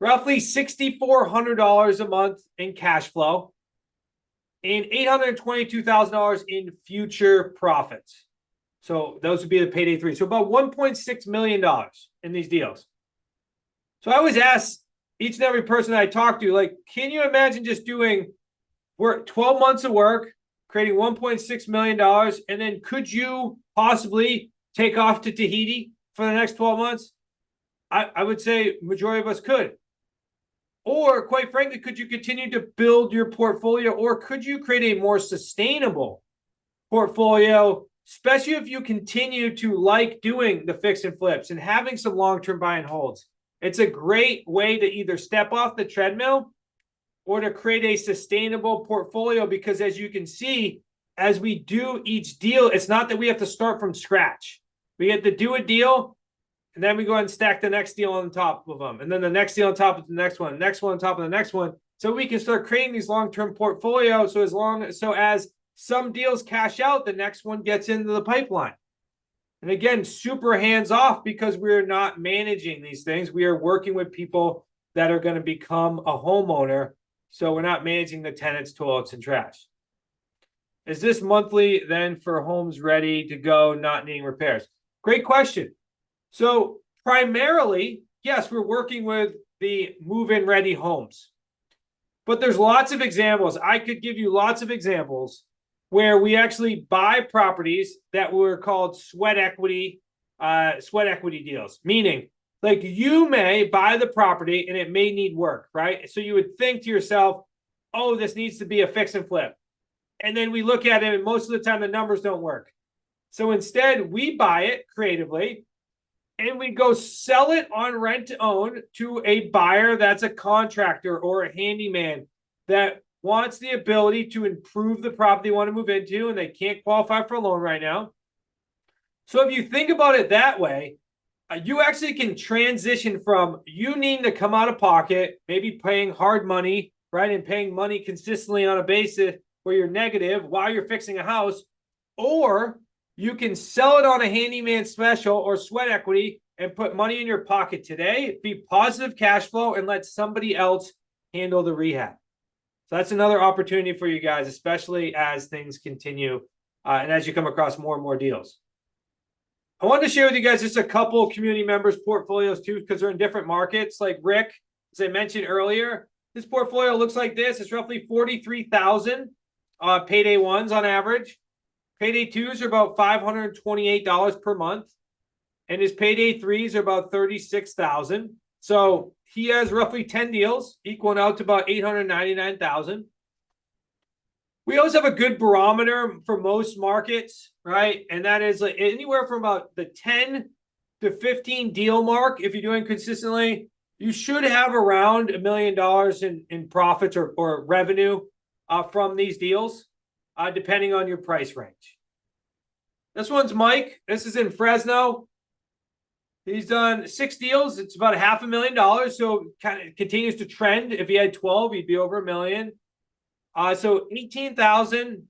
Speaker 2: roughly $6,400 a month in cash flow, and $822,000 in future profits. So those would be the payday 3. So about $1.6 million in these deals. So I always ask each and every person I talk to, like, can you imagine just doing 12 months of work, creating $1.6 million, and then could you possibly take off to Tahiti for the next 12 months? I would say majority of us could. Or quite frankly, could you continue to build your portfolio, or could you create a more sustainable portfolio, especially if you continue to like doing the fix and flips and having some long-term buy and holds? It's a great way to either step off the treadmill or to create a sustainable portfolio, because as you can see, as we do each deal, it's not that we have to start from scratch. We have to do a deal, and then we go ahead and stack the next deal on top of them, and then the next deal on top of the next one, next one on top of the next one, so we can start creating these long-term portfolios. So as some deals cash out, the next one gets into the pipeline. And again, super hands-off because we're not managing these things. We are working with people that are going to become a homeowner. So we're not managing the tenants, toilets, and trash. Is this monthly then for homes ready to go, not needing repairs? Great question. So primarily, yes, we're working with the move-in ready homes. But there's lots of examples. I could give you lots of examples where we actually buy properties that were called sweat equity deals, meaning like you may buy the property and it may need work, right? So you would think to yourself, oh, this needs to be a fix and flip. And then we look at it and most of the time the numbers don't work. So instead we buy it creatively and we go sell it on rent to own to a buyer that's a contractor or a handyman that wants the ability to improve the property they want to move into and they can't qualify for a loan right now. So if you think about it that way, You actually can transition from you needing to come out of pocket, maybe paying hard money, right? And paying money consistently on a basis where you're negative while you're fixing a house, or you can sell it on a handyman special or sweat equity and put money in your pocket today, be positive cash flow, and let somebody else handle the rehab. So that's another opportunity for you guys, especially as things continue and as you come across more and more deals. I wanted to share with you guys just a couple of community members' portfolios too, because they're in different markets. Like Rick, as I mentioned earlier, his portfolio looks like this. It's roughly 43,000 payday ones on average. Payday twos are about $528 per month. And his payday threes are about 36,000. So he has roughly 10 deals, equaling out to about 899,000. We always have a good barometer for most markets, right? And that is like anywhere from about the 10 to 15 deal mark. If you're doing consistently, you should have around $1 million in profits or revenue from these deals, depending on your price range. This one's Mike. This is in Fresno. He's done 6 deals. It's about $500,000. So kind of continues to trend. If he had 12, he'd be over $1 million. So 18,000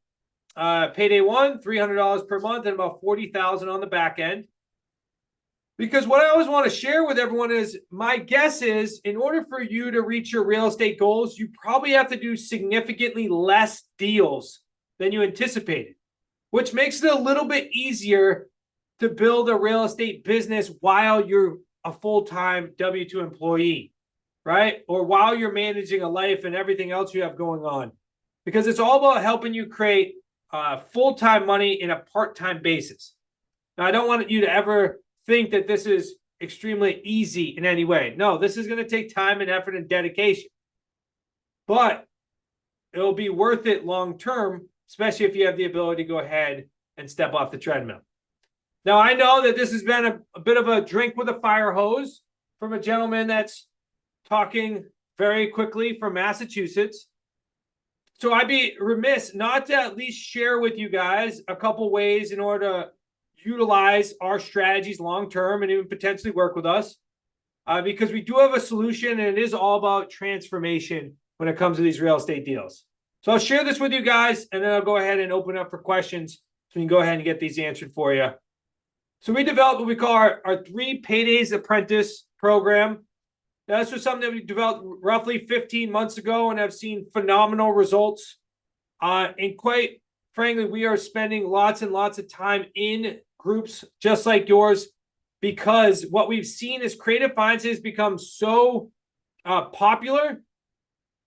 Speaker 2: payday one, $300 per month, and about 40,000 on the back end. Because what I always want to share with everyone is my guess is in order for you to reach your real estate goals, you probably have to do significantly less deals than you anticipated, which makes it a little bit easier to build a real estate business while you're a full-time W-2 employee, right? Or while you're managing a life and everything else you have going on. Because it's all about helping you create full-time money in a part-time basis. Now, I don't want you to ever think that this is extremely easy in any way. No, this is going to take time and effort and dedication. But it'll be worth it long-term, especially if you have the ability to go ahead and step off the treadmill. Now, I know that this has been a bit of a drink with a fire hose from a gentleman that's talking very quickly from Massachusetts. So I'd be remiss not to at least share with you guys a couple ways in order to utilize our strategies long-term and even potentially work with us because we do have a solution and it is all about transformation when it comes to these real estate deals. So I'll share this with you guys and then I'll go ahead and open up for questions so we can go ahead and get these answered for you. So we developed what we call our 3 Paydays Apprentice program. Now, this was something that we developed roughly 15 months ago and have seen phenomenal results. And quite frankly, we are spending lots and lots of time in groups just like yours because what we've seen is creative finance has become so popular,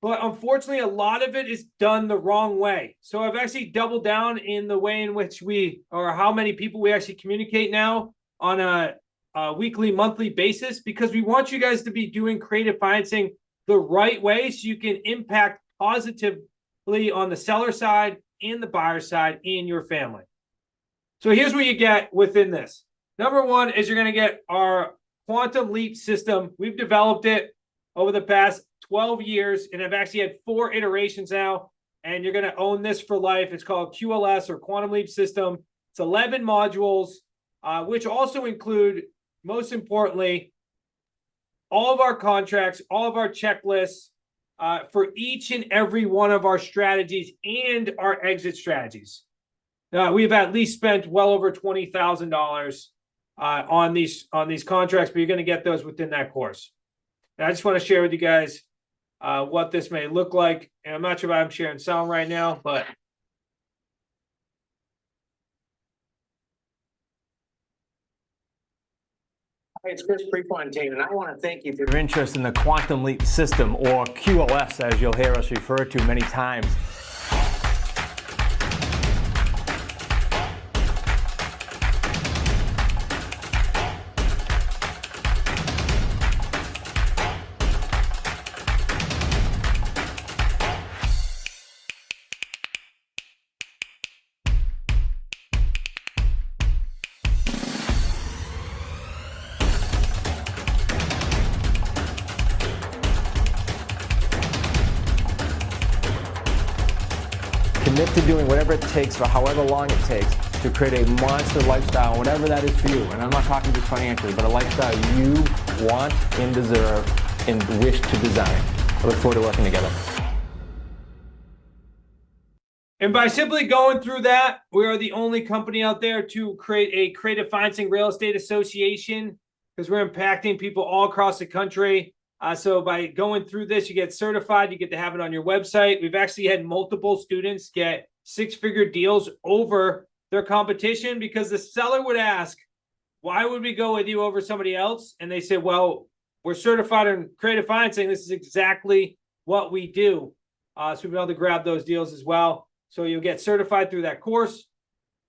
Speaker 2: but unfortunately, a lot of it is done the wrong way. So I've actually doubled down in the way in which or how many people we actually communicate now on a weekly, monthly basis, because we want you guys to be doing creative financing the right way so you can impact positively on the seller side and the buyer side and your family. So here's what you get within this. Number one is you're going to get our Quantum Leap system. We've developed it over the past 12 years, and I've actually had 4 iterations now, and you're going to own this for life. It's called QLS or Quantum Leap system. It's 11 modules, which also include, most importantly, all of our contracts, all of our checklists for each and every one of our strategies and our exit strategies. We've at least spent well over $20,000 on these contracts, but you're going to get those within that course. And I just want to share with you guys what this may look like. And I'm not sure if I'm sharing sound right now, but
Speaker 3: Hi, it's Chris Prefontaine, and I want to thank you for your interest in the Quantum Leap system, or QLS, as you'll hear us refer to many times. commit to doing whatever it takes for however long it takes to create a monster lifestyle, whatever that is for you. And I'm not talking just financially, but a lifestyle you want and deserve and wish to design. I look forward to working together.
Speaker 2: And by simply going through that, we are the only company out there to create a creative financing real estate association, because we're impacting people all across the country. So by going through this, you get certified, you get to have it on your website. We've actually had multiple students get six-figure deals over their competition, because the seller would ask, why would we go with you over somebody else? And they said, well, we're certified in creative financing. This is exactly what we do. So we'll be able to grab those deals as well. So you'll get certified through that course.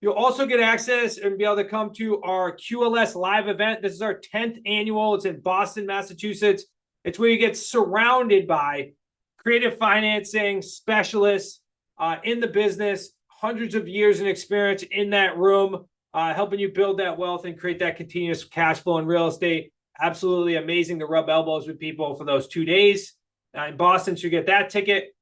Speaker 2: You'll also get access and be able to come to our QLS live event. This is our 10th annual. It's in Boston, Massachusetts. It's where you get surrounded by creative financing specialists in the business, hundreds of years in experience in that room, helping you build that wealth and create that continuous cash flow in real estate. Absolutely amazing to rub elbows with people for those 2 days. In Boston, so you get that ticket.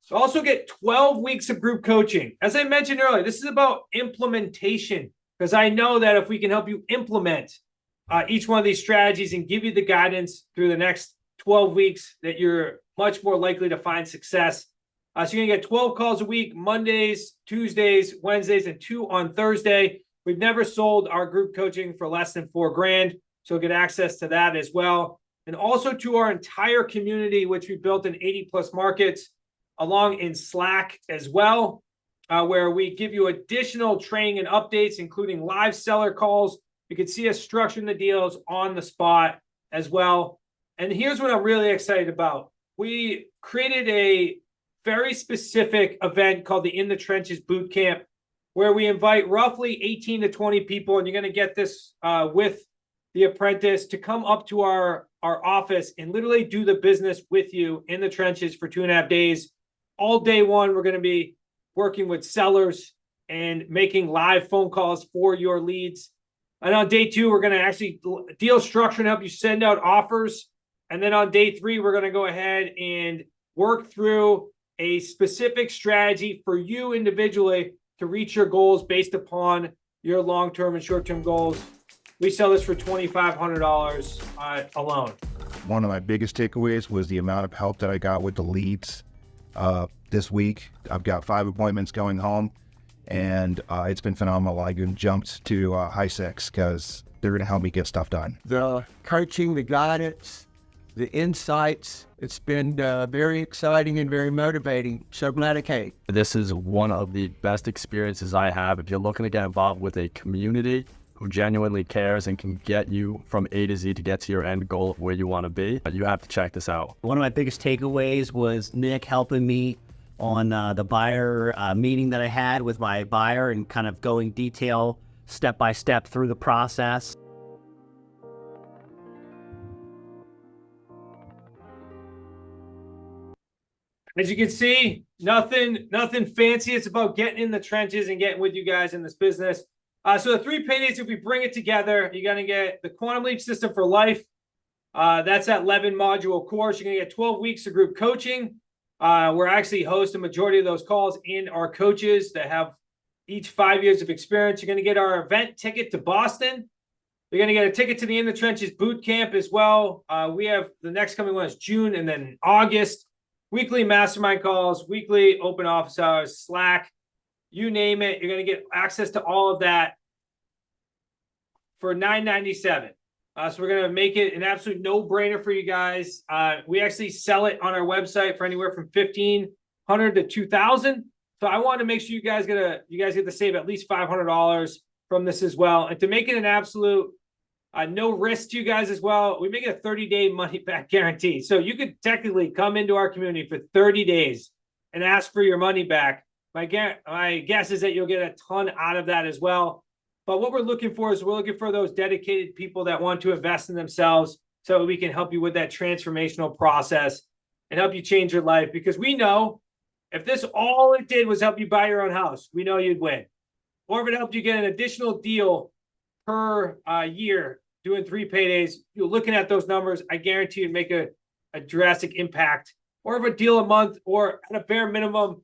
Speaker 2: You also get 12 weeks of group coaching. As I mentioned earlier, this is about implementation, because I know that if we can help you implement each one of these strategies and give you the guidance through the next 12 weeks, that you're much more likely to find success. So you're going to get 12 calls a week, Mondays, Tuesdays, Wednesdays, and 2 on Thursday. We've never sold our group coaching for less than $4,000. So get access to that as well. And also to our entire community, which we built in 80 plus markets, along in Slack as well, where we give you additional training and updates, including live seller calls. You can see us structuring the deals on the spot as well. And here's what I'm really excited about. We created a very specific event called the In the Trenches Boot Camp, where we invite roughly 18 to 20 people, and you're going to get this with the apprentice, to come up to our office and literally do the business with you in the trenches for 2.5 days. All day one, we're going to be working with sellers and making live phone calls for your leads. And on day 2, we're going to actually deal structure and help you send out offers. And then on day 3, we're going to go ahead and work through a specific strategy for you individually to reach your goals based upon your long-term and short-term goals. We sell this for $2,500 alone.
Speaker 4: One of my biggest takeaways was the amount of help that I got with the leads. This week, I've got 5 appointments going home, and it's been phenomenal. I jumped to high 6 because they're going to help me get stuff done.
Speaker 5: The coaching, the guidance, the insights, it's been very exciting and very motivating. So glad I came.
Speaker 6: This is one of the best experiences I have. If you're looking to get involved with a community who genuinely cares and can get you from A to Z to get to your end goal of where you want to be, you have to check this out.
Speaker 7: One of my biggest takeaways was Nick helping me on the buyer meeting that I had with my buyer, and kind of going detail step by step through the process.
Speaker 2: As you can see, nothing fancy. It's about getting in the trenches and getting with you guys in this business. So the 3 paydays, if we bring it together, you're going to get the Quantum Leap System for Life. That's that 11-module course. You're going to get 12 weeks of group coaching. We're actually host a majority of those calls in our coaches that have each 5 years of experience. You're going to get our event ticket to Boston. You're going to get a ticket to the In the Trenches boot camp as well. We have the next coming one is June, and then August. Weekly mastermind calls, weekly open office hours, Slack, you name it. You're going to get access to all of that for $9.97. So we're going to make it an absolute no-brainer for you guys. We actually sell it on our website for anywhere from $1,500 to $2,000. So I want to make sure you guys get to save at least $500 from this as well. And to make it an absolute no risk to you guys as well, we make it a 30-day money-back guarantee. So you could technically come into our community for 30 days and ask for your money back. My guess is that you'll get a ton out of that as well. But what we're looking for is we're looking for those dedicated people that want to invest in themselves, so we can help you with that transformational process and help you change your life. Because we know if this all it did was help you buy your own house, we know you'd win. Or if it helped you get an additional deal per year doing 3 paydays, you're looking at those numbers, I guarantee you'd make a drastic impact. Or if a deal a month, or at a bare minimum,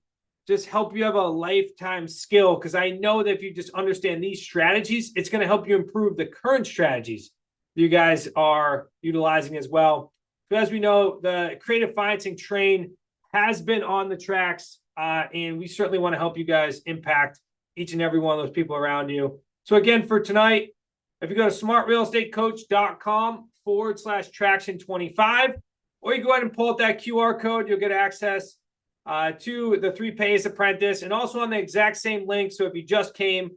Speaker 2: just help you have a lifetime skill, because I know that if you just understand these strategies, it's going to help you improve the current strategies you guys are utilizing as well. So as we know, the creative financing train has been on the tracks, and we certainly want to help you guys impact each and every one of those people around you. So again, for tonight, if you go to smartrealestatecoach.com/traction25, or you go ahead and pull up that QR code, you'll get access to the 3 Pays Apprentice, and also on the exact same link. So if you just came,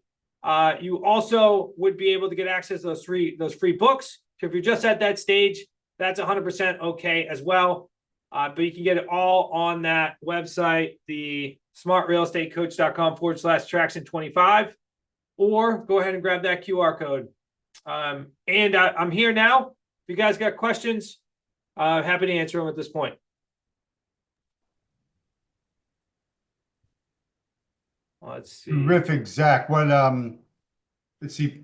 Speaker 2: you also would be able to get access to those free books. So if you're just at that stage, that's 100% okay as well. But you can get it all on that website, the smartrealestatecoach.com/traction25, or go ahead and grab that QR code. And I'm here now. If you guys got questions, happy to answer them at this point. Let's see.
Speaker 1: Terrific, Zach. What, let's see,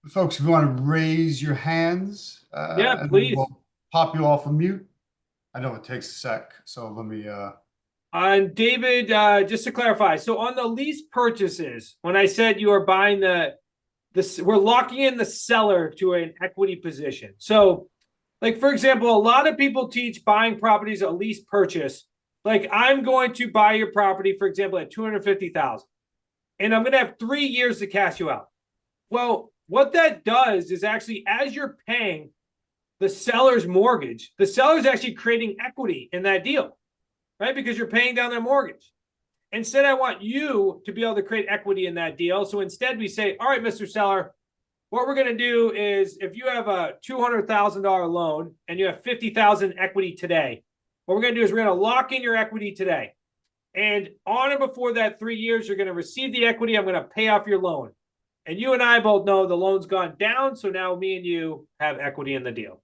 Speaker 1: folks, if you want to raise your hands,
Speaker 2: Yeah,
Speaker 1: and
Speaker 2: please.
Speaker 1: we'll pop you off of mute. I know it takes a sec, so let me,
Speaker 2: And David, just to clarify, so on the lease purchases, when I said you are buying we're locking in the seller to an equity position. So, like, for example, a lot of people teach buying properties a lease purchase. Like, I'm going to buy your property, for example, at $250,000, and I'm going to have 3 years to cash you out. Well, what that does is actually, as you're paying the seller's mortgage, the seller's actually creating equity in that deal, right? Because you're paying down their mortgage. Instead, I want you to be able to create equity in that deal. So instead, we say, all right, Mr. Seller, what we're going to do is, if you have a $200,000 loan and you have $50,000 equity today, what we're going to do is we're going to lock in your equity today. And on or before that 3 years, you're going to receive the equity. I'm going to pay off your loan. And you and I both know the loan's gone down. So now me and you have equity in the deal.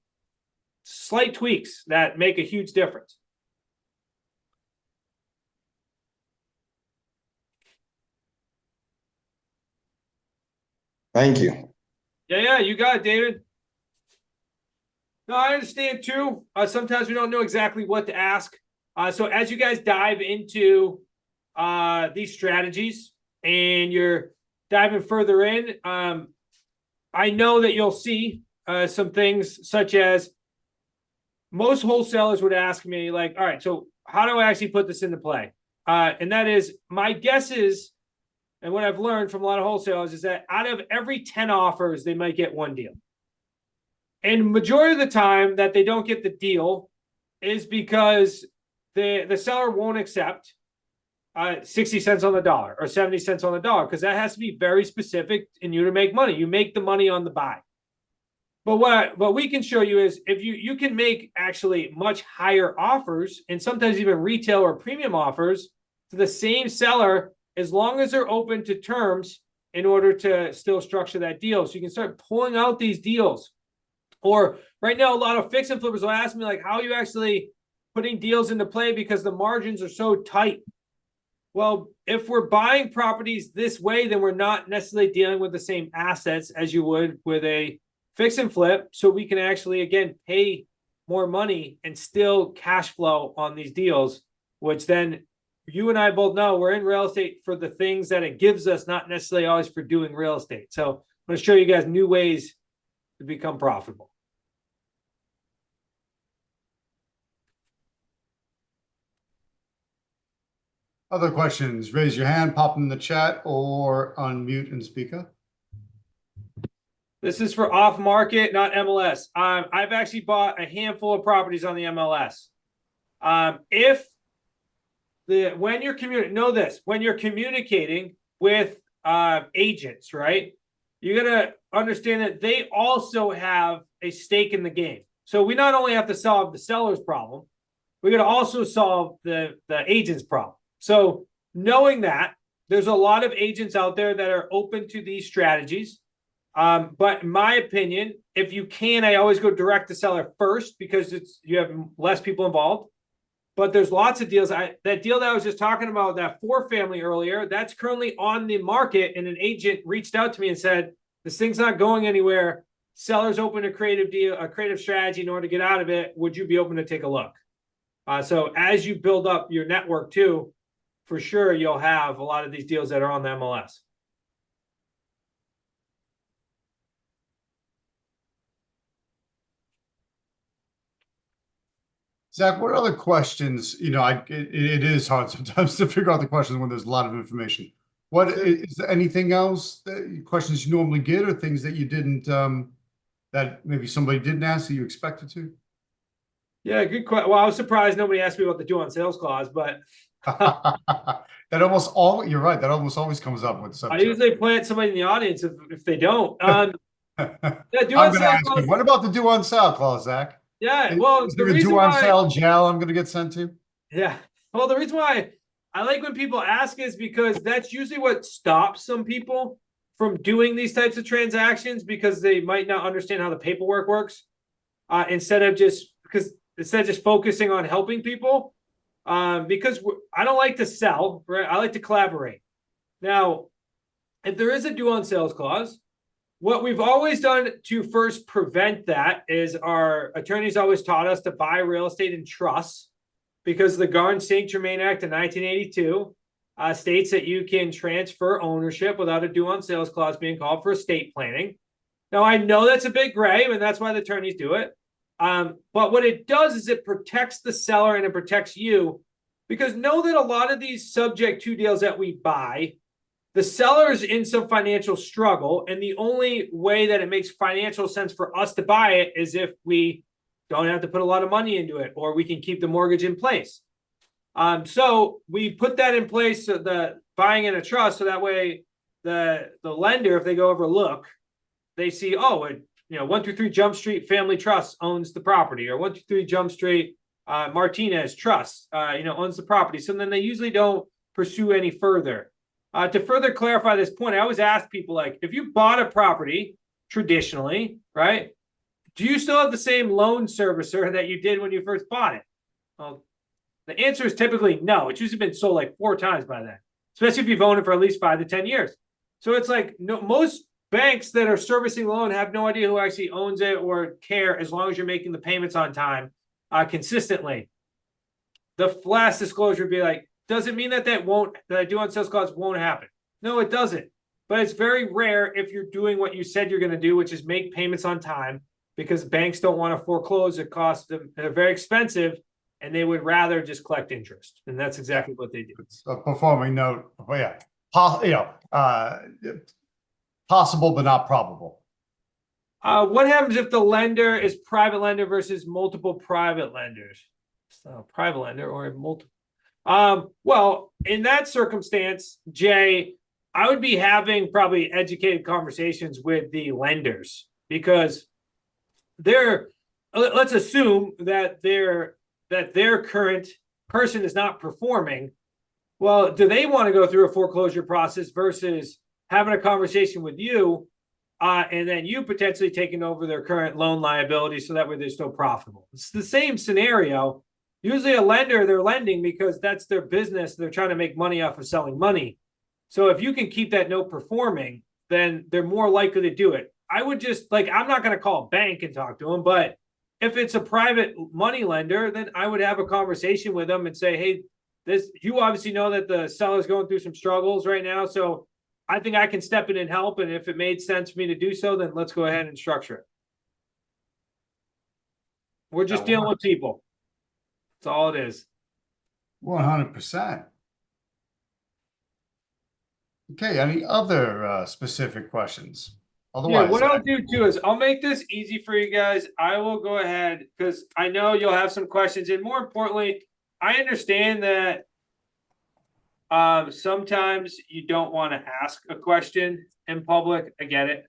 Speaker 2: Slight tweaks that make a huge difference.
Speaker 8: Thank you.
Speaker 2: Yeah, you got it, David. No, I understand too. Sometimes we don't know exactly what to ask. So as you guys dive into these strategies and you're diving further in, I know that you'll see some things such as, most wholesalers would ask me, like, all right, so how do I actually put this into play? And that is, my guess is, and what I've learned from a lot of wholesalers is that out of every 10 offers, they might get one deal. And majority of the time that they don't get the deal is because the seller won't accept 60 cents on the dollar or 70 cents on the dollar, because that has to be very specific in you to make money. You make the money on the buy. But what we can show you is, if you can make actually much higher offers, and sometimes even retail or premium offers, to the same seller, as long as they're open to terms in order to still structure that deal. So you can start pulling out these deals. Or right now, a lot of fix and flippers will ask me, like, how are you actually putting deals into play because the margins are so tight? Well, if we're buying properties this way, then we're not necessarily dealing with the same assets as you would with a fix and flip. So we can actually, again, pay more money and still cash flow on these deals, which then you and I both know we're in real estate for the things that it gives us, not necessarily always for doing real estate. So I'm going to show you guys new ways to become profitable.
Speaker 1: other questions, raise your hand, pop them in the chat, or unmute and speak up.
Speaker 2: This is for off market, not MLS. I've actually bought a handful of properties on the MLS. When you're communicating with agents, right? You gotta understand that they also have a stake in the game. So we not only have to solve the seller's problem, we gotta also solve the agent's problem. So knowing that, there's a lot of agents out there that are open to these strategies. But in my opinion, if you can, I always go direct to seller first, because you have less people involved. But there's lots of deals. That deal that I was just talking about, that 4-family earlier, that's currently on the market, and an agent reached out to me and said, this thing's not going anywhere. Seller's open a creative strategy in order to get out of it. Would you be open to take a look? So as you build up your network too, for sure you'll have a lot of these deals that are on the MLS.
Speaker 1: Zach, what other questions? It is hard sometimes to figure out the questions when there's a lot of information. What is there anything else questions you normally get, or things that you didn't that maybe somebody didn't ask that you expected to?
Speaker 2: Yeah, good question. Well, I was surprised nobody asked me about the due on sales clause, but
Speaker 1: You're right. That almost always comes up with
Speaker 2: I
Speaker 1: subject.
Speaker 2: usually plant somebody in the audience if they don't. Yeah, due
Speaker 1: I'm
Speaker 2: on
Speaker 1: going to
Speaker 2: sale
Speaker 1: ask you,
Speaker 2: clause.
Speaker 1: what about the due on sale clause, Zach?
Speaker 2: Yeah, well,
Speaker 1: Is
Speaker 2: the
Speaker 1: there a
Speaker 2: reason
Speaker 1: due on
Speaker 2: why,
Speaker 1: sale jail I'm going to get sent to?
Speaker 2: yeah, well, the reason why I like when people ask is because that's usually what stops some people from doing these types of transactions, because they might not understand how the paperwork works. Instead of just focusing on helping people, because I don't like to sell, right? I like to collaborate. Now, if there is a due on sales clause, what we've always done to first prevent that is our attorneys always taught us to buy real estate in trusts, because the Garn-St. Germain Act of 1982 states that you can transfer ownership without a due on sales clause being called for estate planning. Now, I know that's a bit gray, and that's why the attorneys do it. But what it does is it protects the seller and it protects you, because know that a lot of these subject to deals that we buy, the seller is in some financial struggle, and the only way that it makes financial sense for us to buy it is if we don't have to put a lot of money into it, or we can keep the mortgage in place. So we put that in place, so the buying in a trust, so that way the lender, if they go overlook, they see, oh, 123 Jump Street Family Trust owns the property, or 123 Jump Street Martinez Trust owns the property. So then they usually don't pursue any further. To further clarify this point, I always ask people, like, if you bought a property traditionally, right, do you still have the same loan servicer that you did when you first bought it? Well, the answer is typically no. It's usually been sold like 4 times by then, especially if you've owned it for at least 5 to 10 years. So it's like, no, most banks that are servicing the loan have no idea who actually owns it or care, as long as you're making the payments on time consistently. The last disclosure would be like, does it mean that that due on sales clause won't happen? No, it doesn't. But it's very rare if you're doing what you said you're going to do, which is make payments on time, because banks don't want to foreclose. It costs them, they're very expensive, and they would rather just collect interest. And that's exactly what they do.
Speaker 1: It's a performing note. Oh, yeah. Possible, but not probable.
Speaker 2: What happens if the lender is private lender versus multiple private lenders? So private lender or multiple. Well, in that circumstance, Jay, I would be having probably educated conversations with the lenders, because let's assume that their current person is not performing. Well, do they want to go through a foreclosure process versus having a conversation with you, and then you potentially taking over their current loan liability, so that way they're still profitable? It's the same scenario. Usually a lender, they're lending because that's their business. They're trying to make money off of selling money. So if you can keep that note performing, then they're more likely to do it. I would just, I'm not going to call a bank and talk to them, but if it's a private money lender, then I would have a conversation with them and say, hey, you obviously know that the seller's going through some struggles right now. So I think I can step in and help. And if it made sense for me to do so, then let's go ahead and structure it. We're just dealing with people. That's all it is.
Speaker 1: 100%. Okay. Any other specific questions? Otherwise,
Speaker 2: yeah, what I'll do too is I'll make this easy for you guys. I will go ahead, because I know you'll have some questions, and more importantly, I understand that sometimes you don't want to ask a question in public. I get it.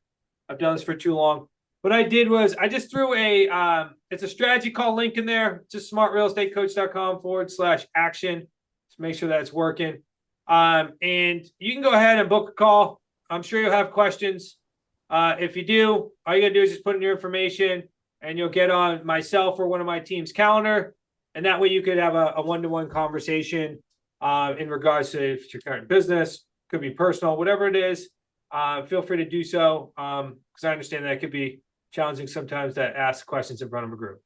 Speaker 2: I've done this for too long. What I did was I just threw it's a strategy call link in there. Just smartrealestatecoach.com/action. Just make sure that's working. And you can go ahead and book a call. I'm sure you'll have questions. If you do, all you gotta do is just put in your information, and you'll get on myself or one of my team's calendar. And that way you could have a one-to-one conversation in regards to your current business, could be personal, whatever it is. Feel free to do so, because I understand that it could be challenging sometimes to ask questions in front of a group.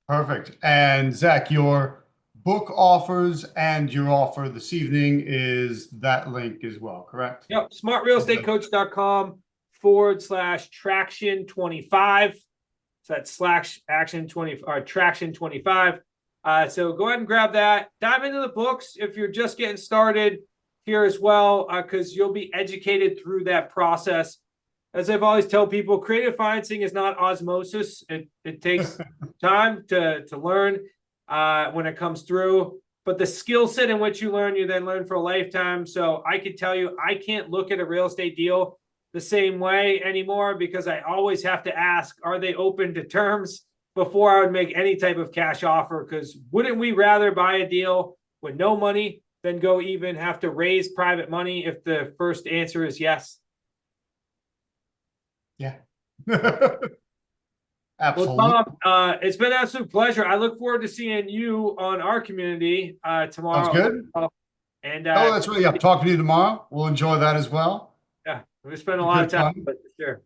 Speaker 1: Perfect. And Zach, your book offers, and your offer this evening is that link as well, correct?
Speaker 2: Yep, smartrealestatecoach.com/traction25. So that's slash action 20 or traction 25. So go ahead and grab that. Dive into the books if you're just getting started here as well, because you'll be educated through that process. As I've always tell people, creative financing is not osmosis. It takes time to learn when it comes through. But the skill set in which you learn, you then learn for a lifetime. So I can tell you, I can't look at a real estate deal the same way anymore because I always have to ask, are they open to terms before I would make any type of cash offer? Because wouldn't we rather buy a deal with no money than go even have to raise private money if the first answer is yes?
Speaker 1: Yeah.
Speaker 2: Well,
Speaker 1: Absolutely.
Speaker 2: Tom, it's been an absolute pleasure. I look forward to seeing you on our community tomorrow.
Speaker 1: Sounds good.
Speaker 2: And
Speaker 1: Oh, that's right. Yeah, talking to you tomorrow. We'll enjoy that as well.
Speaker 2: yeah, we spent a lot of
Speaker 1: Good
Speaker 2: time,
Speaker 1: fun.
Speaker 2: but for sure.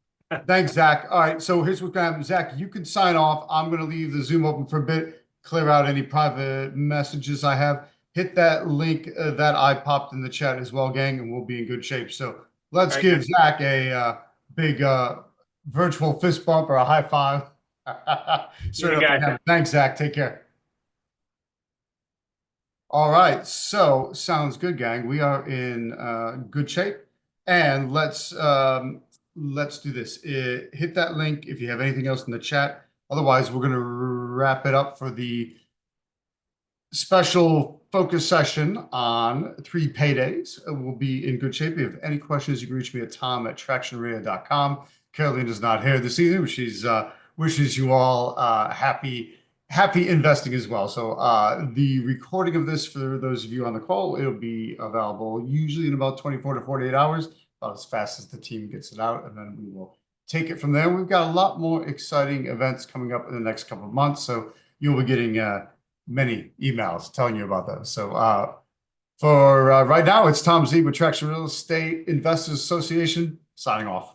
Speaker 1: Thanks, Zach. All right, so here's what's going to happen. Zach, you can sign off. I'm going to leave the Zoom open for a bit, clear out any private messages I have. Hit that link that I popped in the chat as well, gang, and we'll be in good shape. So let's give Zach a big virtual fist bump or a high five. Straight up the camera. Thanks, Zach. Take care. All right, so sounds good, gang. We are in good shape, and let's do this. Hit that link if you have anything else in the chat. Otherwise, we're going to wrap it up for the special focus session on 3 paydays. We'll be in good shape. If you have any questions, you can reach me at tom@tractionreal.com. Caroline is not here this evening, but she's wishes you all happy investing as well. So the recording of this, for those of you on the call, it'll be available usually in about 24 to 48 hours, about as fast as the team gets it out, and then we will take it from there. We've got a lot more exciting events coming up in the next couple of months, so you'll be getting many emails telling you about those. So for right now, it's Tom Z with Traction Real Estate Investors Association signing off.